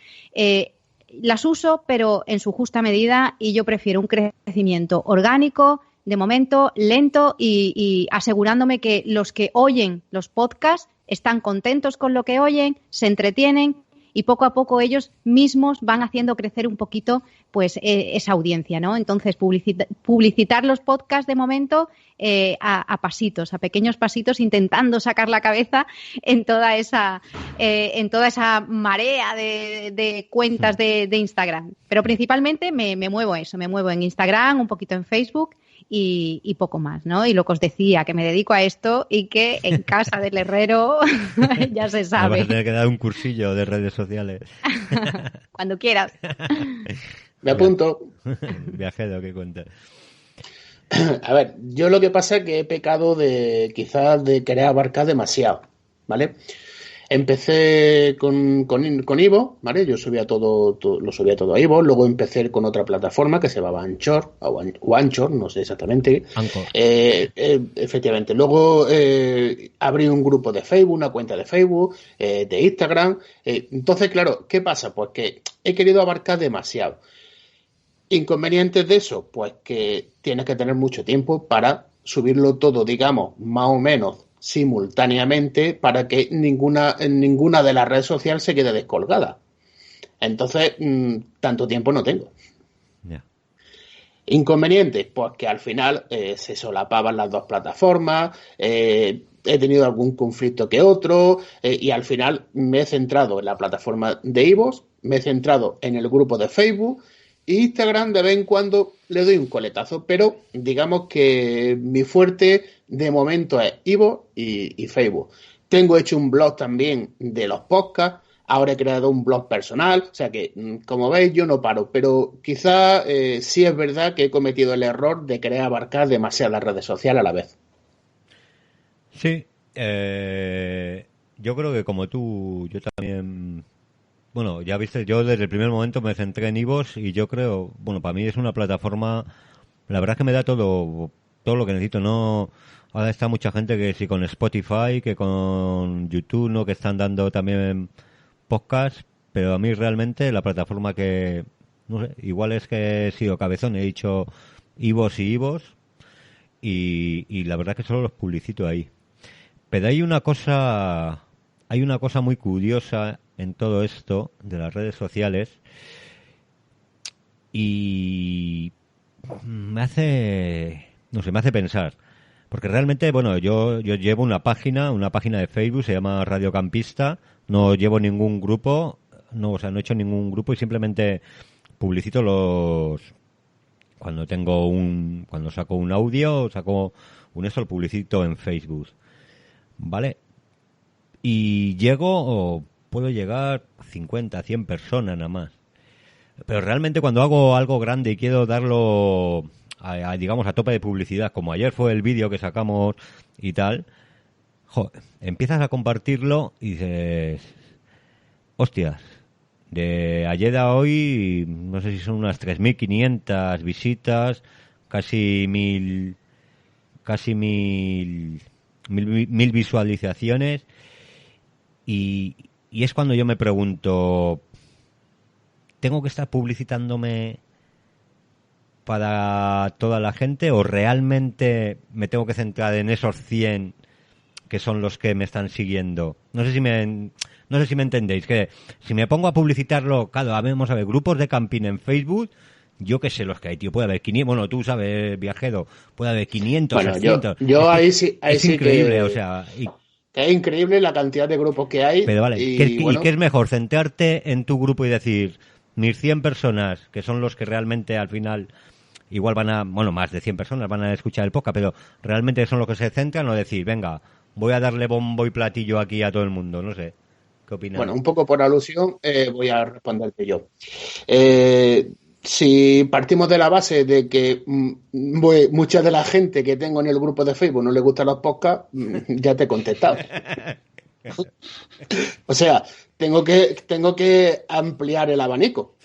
Las uso, pero en su justa medida, y yo prefiero un crecimiento orgánico, de momento, lento y asegurándome que los que oyen los podcasts están contentos con lo que oyen, se entretienen y poco a poco ellos mismos van haciendo crecer un poquito pues esa audiencia, ¿no? Entonces, publicitar los podcasts de momento a pasitos, a pequeños pasitos, intentando sacar la cabeza en toda esa marea de cuentas de Instagram. Pero principalmente me muevo en Instagram, un poquito en Facebook y poco más, ¿no? Y lo que os decía, que me dedico a esto y que en casa del herrero ya se sabe. Me vas a tener que dar un cursillo de redes sociales. Cuando quieras. Me apunto. Viajero, ¿qué cuentas? A ver, yo lo que pasa es que he pecado quizás de querer abarcar demasiado, ¿vale? Empecé con Ivo, ¿vale? Yo subía lo subía todo a Ivo, luego empecé con otra plataforma que se llamaba Anchor, o Anchor, no sé exactamente. Efectivamente. Luego abrí un grupo de Facebook, una cuenta de Facebook, de Instagram. Entonces, claro, ¿qué pasa? Pues que he querido abarcar demasiado. Inconvenientes de eso, pues que tienes que tener mucho tiempo para subirlo todo, digamos, más o menos simultáneamente para que ninguna de las redes sociales se quede descolgada. Entonces, tanto tiempo no tengo. Yeah. Inconvenientes, pues que al final se solapaban las dos plataformas, he tenido algún conflicto que otro, y al final me he centrado en la plataforma de iVoox, me he centrado en el grupo de Facebook, Instagram de vez en cuando le doy un coletazo, pero digamos que mi fuerte de momento es iVoox y Facebook. Tengo hecho un blog también de los podcasts, ahora he creado un blog personal, o sea que, como veis, yo no paro, pero quizá sí es verdad que he cometido el error de querer abarcar demasiadas redes sociales a la vez. Sí, yo creo que como tú, yo también... Bueno, ya viste, yo desde el primer momento me centré en iVoox y yo creo, bueno, para mí es una plataforma, la verdad es que me da todo lo que necesito, ¿no? Ahora está mucha gente que sí con Spotify, que con YouTube, ¿no? Que están dando también podcasts, pero a mí realmente la plataforma que, no sé, igual es que he sido cabezón, he dicho iVoox y iVoox y la verdad es que solo los publicito ahí. Pero hay una cosa muy curiosa en todo esto de las redes sociales y me hace pensar, porque realmente, bueno, yo llevo una página de Facebook, se llama Radio Campista, no llevo ningún grupo, no he hecho ningún grupo y simplemente publicito cuando saco un audio, saco lo publicito en Facebook, ¿vale? y puedo llegar a 50, 100 personas nada más. Pero realmente cuando hago algo grande y quiero darlo digamos a tope de publicidad, como ayer fue el vídeo que sacamos y tal, empiezas a compartirlo y dices, hostias, de ayer a hoy no sé si son unas 3.500 visitas, casi 1.000 visualizaciones, y es cuando yo me pregunto, ¿tengo que estar publicitándome para toda la gente o realmente me tengo que centrar en esos 100 que son los que me están siguiendo? No sé si me entendéis, que si me pongo a publicitarlo, claro, vamos a ver, grupos de camping en Facebook, yo qué sé los que hay, tío, puede haber 500, bueno, tú sabes, viajero, puede haber 500, bueno, 600. Yo ahí sí, es sí increíble, que, o sea, es increíble la cantidad de grupos que hay. Pero vale, ¿y qué es mejor? ¿Centrarte en tu grupo y decir, mis 100 personas, que son los que realmente al final igual más de 100 personas van a escuchar el podcast, pero realmente son los que se centran, o decir, venga, voy a darle bombo y platillo aquí a todo el mundo? No sé, ¿qué opinas? Bueno, un poco por alusión voy a responderte yo. Si partimos de la base de que mucha de la gente que tengo en el grupo de Facebook no le gustan los podcasts, ya te he contestado. O sea, tengo que ampliar el abanico,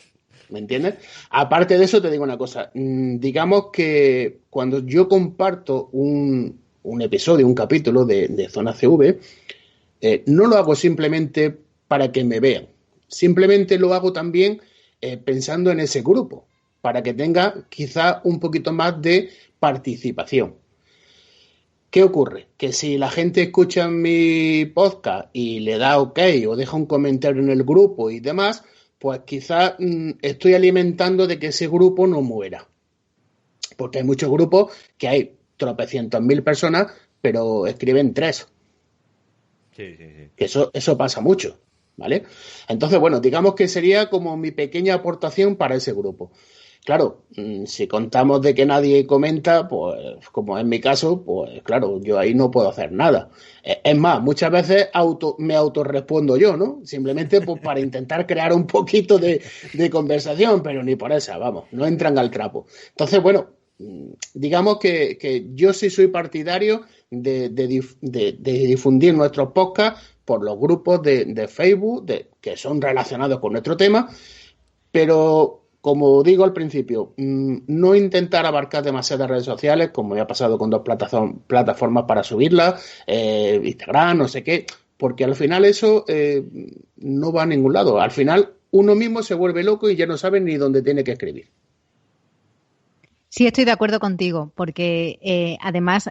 ¿me entiendes? Aparte de eso, te digo una cosa. Digamos que cuando yo comparto un episodio, un capítulo de Zona CV, no lo hago simplemente para que me vean. Simplemente lo hago también pensando en ese grupo, para que tenga quizá un poquito más de participación. ¿Qué ocurre? Que si la gente escucha mi podcast y le da OK o deja un comentario en el grupo y demás, pues quizá estoy alimentando de que ese grupo no muera. Porque hay muchos grupos que hay tropecientos mil personas, pero escriben 3. Sí. Que eso pasa mucho, ¿vale? Entonces, bueno, digamos que sería como mi pequeña aportación para ese grupo. Claro, si contamos de que nadie comenta, pues como es mi caso, pues claro, yo ahí no puedo hacer nada. Es más, muchas veces me autorrespondo yo, ¿no? Simplemente pues, para intentar crear un poquito de conversación, pero ni por esa, vamos, no entran al trapo. Entonces, bueno, digamos que yo sí soy partidario de difundir nuestros podcasts por los grupos de Facebook que son relacionados con nuestro tema, pero como digo al principio, no intentar abarcar demasiadas redes sociales, como me ha pasado con 2 plataformas para subirlas, Instagram, no sé qué, porque al final eso no va a ningún lado. Al final uno mismo se vuelve loco y ya no sabe ni dónde tiene que escribir. Sí, estoy de acuerdo contigo, porque además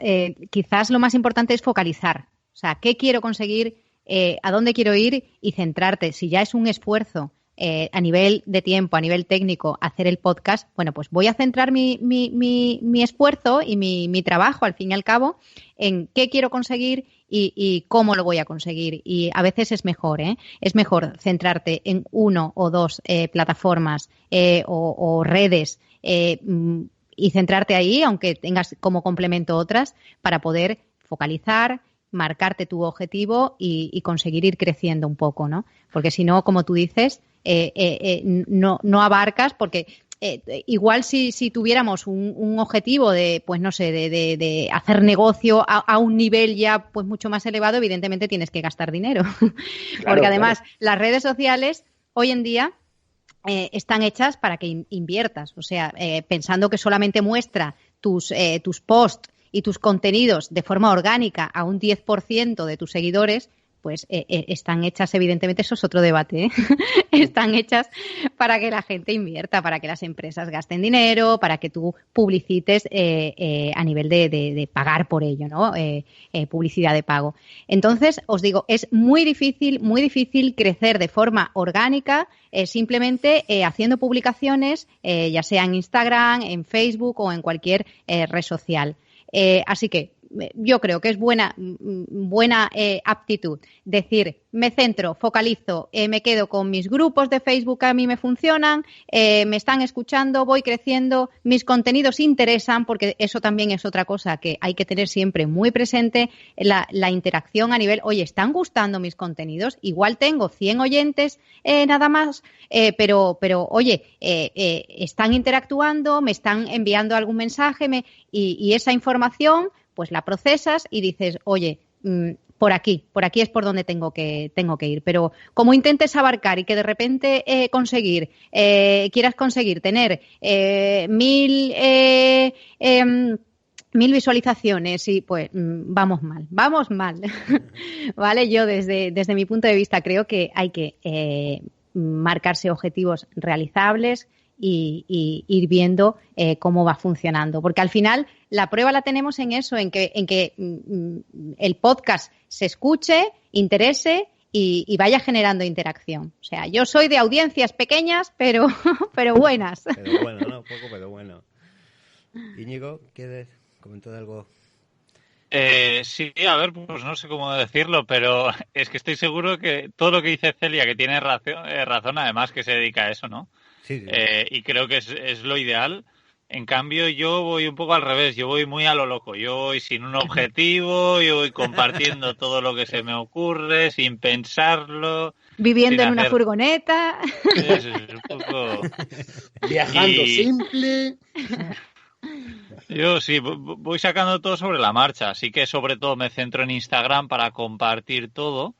quizás lo más importante es focalizar. O sea, ¿qué quiero conseguir? ¿A dónde quiero ir? Y centrarte. Si ya es un esfuerzo a nivel de tiempo, a nivel técnico, hacer el podcast, bueno, pues voy a centrar mi esfuerzo y mi trabajo, al fin y al cabo, en qué quiero conseguir y cómo lo voy a conseguir. Y a veces es mejor, es mejor centrarte en 1 o 2 plataformas o redes y centrarte ahí, aunque tengas como complemento otras, para poder focalizar, marcarte tu objetivo y conseguir ir creciendo un poco, ¿no? Porque si no, como tú dices, no abarcas, porque igual si tuviéramos un objetivo de, pues no sé, de hacer negocio a un nivel ya pues mucho más elevado, evidentemente tienes que gastar dinero. Claro, porque además las redes sociales hoy en día están hechas para que inviertas, o sea, pensando que solamente muestra tus posts y tus contenidos de forma orgánica a un 10% de tus seguidores, pues están hechas, evidentemente, eso es otro debate, están hechas para que la gente invierta, para que las empresas gasten dinero, para que tú publicites a nivel de pagar por ello, ¿no? Publicidad de pago. Entonces, os digo, es muy difícil crecer de forma orgánica simplemente haciendo publicaciones, ya sea en Instagram, en Facebook o en cualquier red social. Así que yo creo que es buena aptitud. Decir, me centro, focalizo, me quedo con mis grupos de Facebook que a mí me funcionan, me están escuchando, voy creciendo, mis contenidos interesan, porque eso también es otra cosa que hay que tener siempre muy presente, la interacción a nivel, oye, ¿están gustando mis contenidos? Igual tengo 100 oyentes nada más, pero oye, están interactuando, me están enviando algún mensaje y esa información pues la procesas y dices, oye, por aquí es por donde tengo que ir. Pero como intentes abarcar y que de repente quieras conseguir tener 1000 visualizaciones y pues vamos mal. ¿Vale? Yo desde mi punto de vista creo que hay que marcarse objetivos realizables y ir viendo cómo va funcionando. Porque al final la prueba la tenemos en eso, en que el podcast se escuche, interese y vaya generando interacción. O sea, yo soy de audiencias pequeñas, pero buenas. Pero bueno, no, poco, pero bueno. Íñigo, ¿quieres comentar algo? Sí, a ver, pues no sé cómo decirlo, pero es que estoy seguro que todo lo que dice Celia, que tiene razón, además que se dedica a eso, ¿no? Sí. Y creo que es lo ideal. En cambio, yo voy un poco al revés, yo voy muy a lo loco, yo voy sin un objetivo, yo voy compartiendo todo lo que se me ocurre, sin pensarlo. Viviendo en una furgoneta. Eso es un poco... Viajando simple. Yo sí, voy sacando todo sobre la marcha, así que sobre todo me centro en Instagram para compartir todo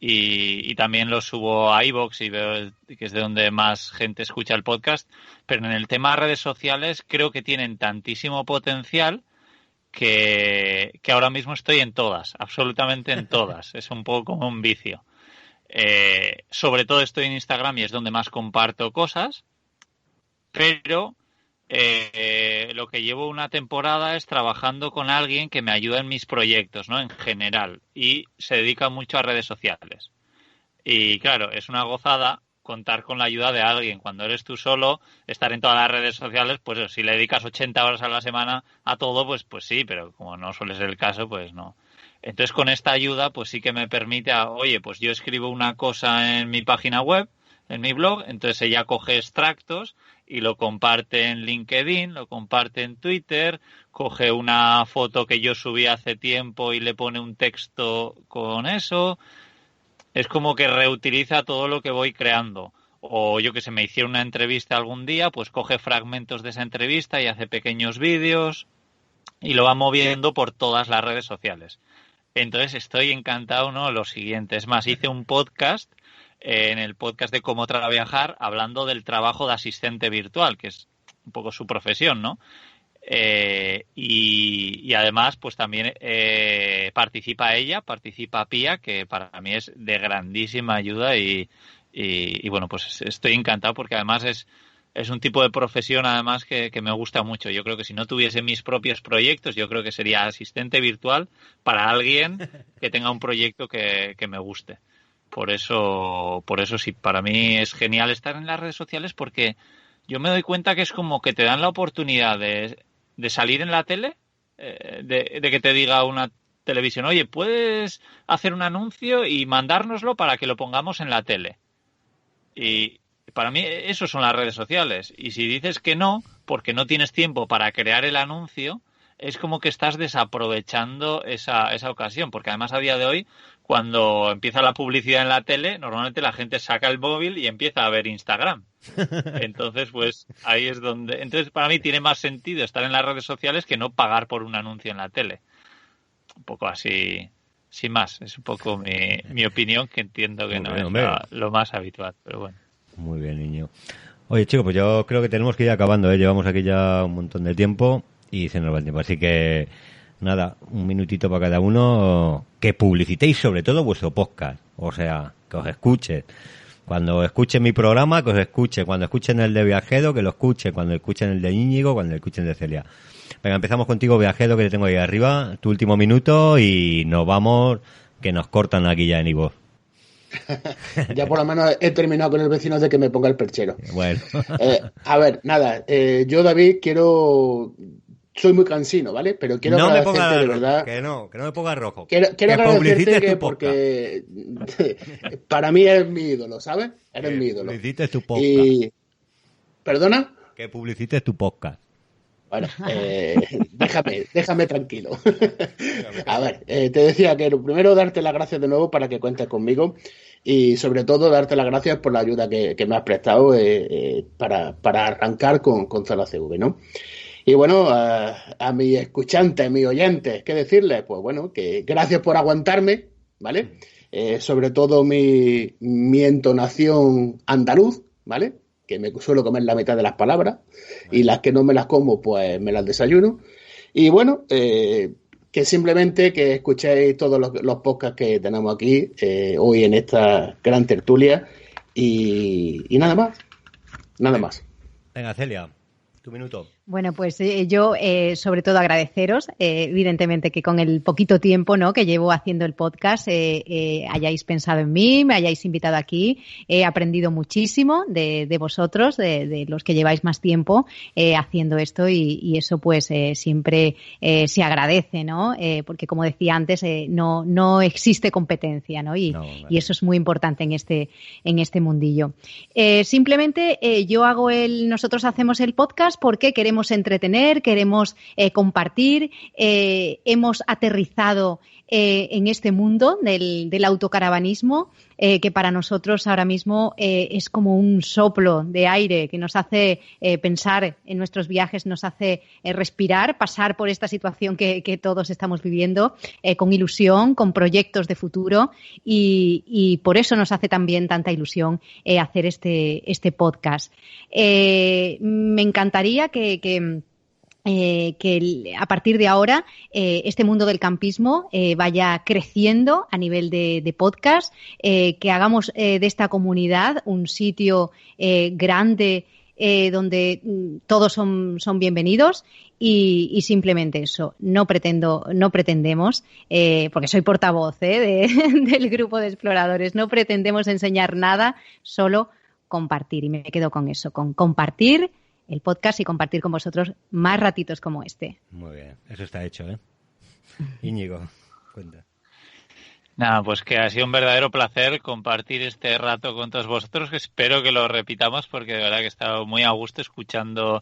y también lo subo a iVoox y veo que es de donde más gente escucha el podcast, pero en el tema de redes sociales creo que tienen tantísimo potencial que ahora mismo estoy en todas, absolutamente en todas, es un poco como un vicio. Sobre todo estoy en Instagram y es donde más comparto cosas, pero... lo que llevo una temporada es trabajando con alguien que me ayuda en mis proyectos, ¿no? En general. Y se dedica mucho a redes sociales. Y claro, es una gozada contar con la ayuda de alguien. Cuando eres tú solo, estar en todas las redes sociales, pues si le dedicas 80 horas a la semana a todo, pues sí, pero como no suele ser el caso, pues no. Entonces con esta ayuda, pues sí que me permite, oye, pues yo escribo una cosa en mi página web, en mi blog, entonces ella coge extractos y lo comparte en LinkedIn, lo comparte en Twitter, coge una foto que yo subí hace tiempo y le pone un texto con eso. Es como que reutiliza todo lo que voy creando. O yo que sé, me hicieron una entrevista algún día, pues coge fragmentos de esa entrevista y hace pequeños vídeos y lo va moviendo por todas las redes sociales. Entonces estoy encantado, ¿no? Lo siguiente, es más, hice un podcast en el podcast de Cómo Traviajar, hablando del trabajo de asistente virtual, que es un poco su profesión, ¿no? Y además, pues también participa Pía, que para mí es de grandísima ayuda y bueno, pues estoy encantado porque además es un tipo de profesión además que me gusta mucho. Yo creo que si no tuviese mis propios proyectos, yo creo que sería asistente virtual para alguien que tenga un proyecto que me guste. Por eso sí, para mí es genial estar en las redes sociales porque yo me doy cuenta que es como que te dan la oportunidad de salir en la tele, de que te diga una televisión, oye, puedes hacer un anuncio y mandárnoslo para que lo pongamos en la tele. Y para mí eso son las redes sociales. Y si dices que no, porque no tienes tiempo para crear el anuncio, es como que estás desaprovechando esa ocasión, porque además a día de hoy, cuando empieza la publicidad en la tele, normalmente la gente saca el móvil y empieza a ver Instagram. Entonces, pues ahí es donde... Entonces, para mí tiene más sentido estar en las redes sociales que no pagar por un anuncio en la tele. Un poco así, sin más. Es un poco mi opinión, que entiendo que no es lo más habitual, pero bueno. Muy bien, niño. Oye, chicos, pues yo creo que tenemos que ir acabando, ¿eh? Llevamos aquí ya un montón de tiempo y se nos va el tiempo. Así que, nada, un minutito para cada uno. Que publicitéis sobre todo vuestro podcast. O sea, que os escuche. Cuando escuchen mi programa, que os escuche. Cuando escuchen el de Viajero, que lo escuchen. Cuando escuchen el de Íñigo, cuando escuchen el de Celia. Venga, empezamos contigo, Viajero, que te tengo ahí arriba. Tu último minuto y nos vamos, que nos cortan aquí ya en iVoox. Ya por lo menos he terminado con el vecino de que me ponga el perchero. Bueno. A ver, nada, yo, David, quiero soy muy cansino, ¿vale? Pero quiero agradecerte de verdad. Que no me pongas rojo. Quiero agradecerte que porque para mí eres mi ídolo, ¿sabes? Eres mi ídolo. Publicites tu podcast. ¿Perdona? Que publicites tu podcast. Bueno, déjame tranquilo. A ver, te decía que lo primero darte las gracias de nuevo para que cuentes conmigo y sobre todo darte las gracias por la ayuda que me has prestado para arrancar con Zona CV, ¿no? Y bueno, a mis escuchantes, mis oyentes, ¿qué decirles? Pues bueno, que gracias por aguantarme, ¿vale? Sobre todo mi entonación andaluz, ¿vale? Que me suelo comer la mitad de las palabras y las que no me las como, pues me las desayuno. Y bueno, que simplemente que escuchéis todos los podcasts que tenemos aquí hoy en esta gran tertulia y nada más. Nada más. Venga, Celia, tu minuto. Bueno, pues yo sobre todo agradeceros, evidentemente que con el poquito tiempo, ¿no?, que llevo haciendo el podcast hayáis pensado en mí, me hayáis invitado aquí, he aprendido muchísimo de vosotros, de los que lleváis más tiempo haciendo esto y eso pues siempre se agradece, ¿no? Porque como decía antes, no existe competencia, ¿no? Y eso es muy importante en este mundillo. Simplemente nosotros hacemos el podcast porque queremos entretener, queremos compartir, hemos aterrizado en este mundo del autocaravanismo, que para nosotros ahora mismo es como un soplo de aire que nos hace pensar en nuestros viajes, nos hace respirar, pasar por esta situación que todos estamos viviendo con ilusión, con proyectos de futuro y por eso nos hace también tanta ilusión hacer este podcast. Me encantaría que a partir de ahora este mundo del campismo vaya creciendo a nivel de podcast, que hagamos de esta comunidad un sitio grande donde todos son bienvenidos y simplemente eso. No pretendemos, porque soy portavoz del grupo de exploradores, no pretendemos enseñar nada, solo compartir, y me quedo con eso, con compartir el podcast y compartir con vosotros más ratitos como este. Muy bien, eso está hecho, ¿eh? Íñigo, cuenta. Nada, pues que ha sido un verdadero placer compartir este rato con todos vosotros, que espero que lo repitamos porque de verdad que he estado muy a gusto escuchando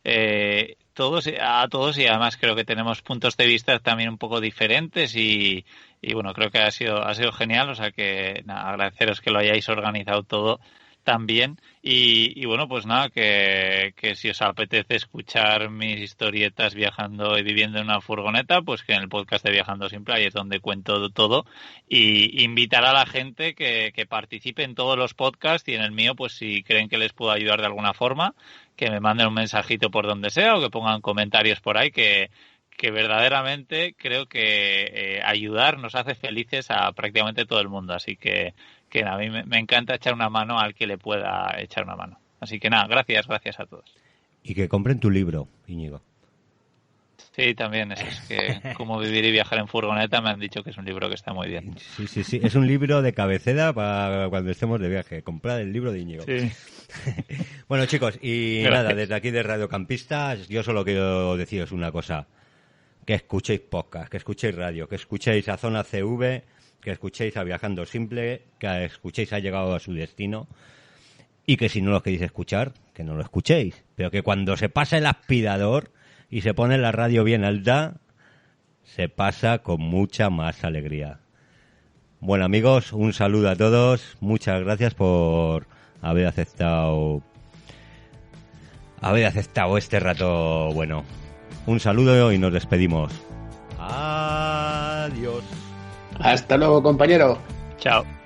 a todos y además creo que tenemos puntos de vista también un poco diferentes y bueno, creo que ha sido genial, o sea que nada, agradeceros que lo hayáis organizado todo también y bueno, pues nada, que si os apetece escuchar mis historietas viajando y viviendo en una furgoneta, pues que en el podcast de Viajando Sin Playa es donde cuento todo y invitar a la gente que participe en todos los podcasts y en el mío, pues si creen que les puedo ayudar de alguna forma, que me manden un mensajito por donde sea o que pongan comentarios por ahí que verdaderamente creo que ayudar nos hace felices a prácticamente todo el mundo, así que a mí me encanta echar una mano al que le pueda echar una mano. Así que nada, gracias a todos. Y que compren tu libro, Íñigo. Sí, también, es que Cómo vivir y viajar en furgoneta me han dicho que es un libro que está muy bien. Sí, es un libro de cabecera para cuando estemos de viaje. Comprad el libro de Íñigo. Sí. Bueno, chicos, y gracias. Nada, desde aquí de Radio Campistas, yo solo quiero deciros una cosa. Que escuchéis podcast, que escuchéis radio, que escuchéis a Zona CV, que escuchéis a Viajando Simple, que escuchéis a Llegado a su Destino y que si no lo queréis escuchar, que no lo escuchéis, pero que cuando se pasa el aspirador y se pone la radio bien alta, se pasa con mucha más alegría. Bueno, amigos, un saludo a todos, muchas gracias por haber aceptado este rato bueno. Un saludo y nos despedimos. Adiós. Hasta luego, compañero. Chao.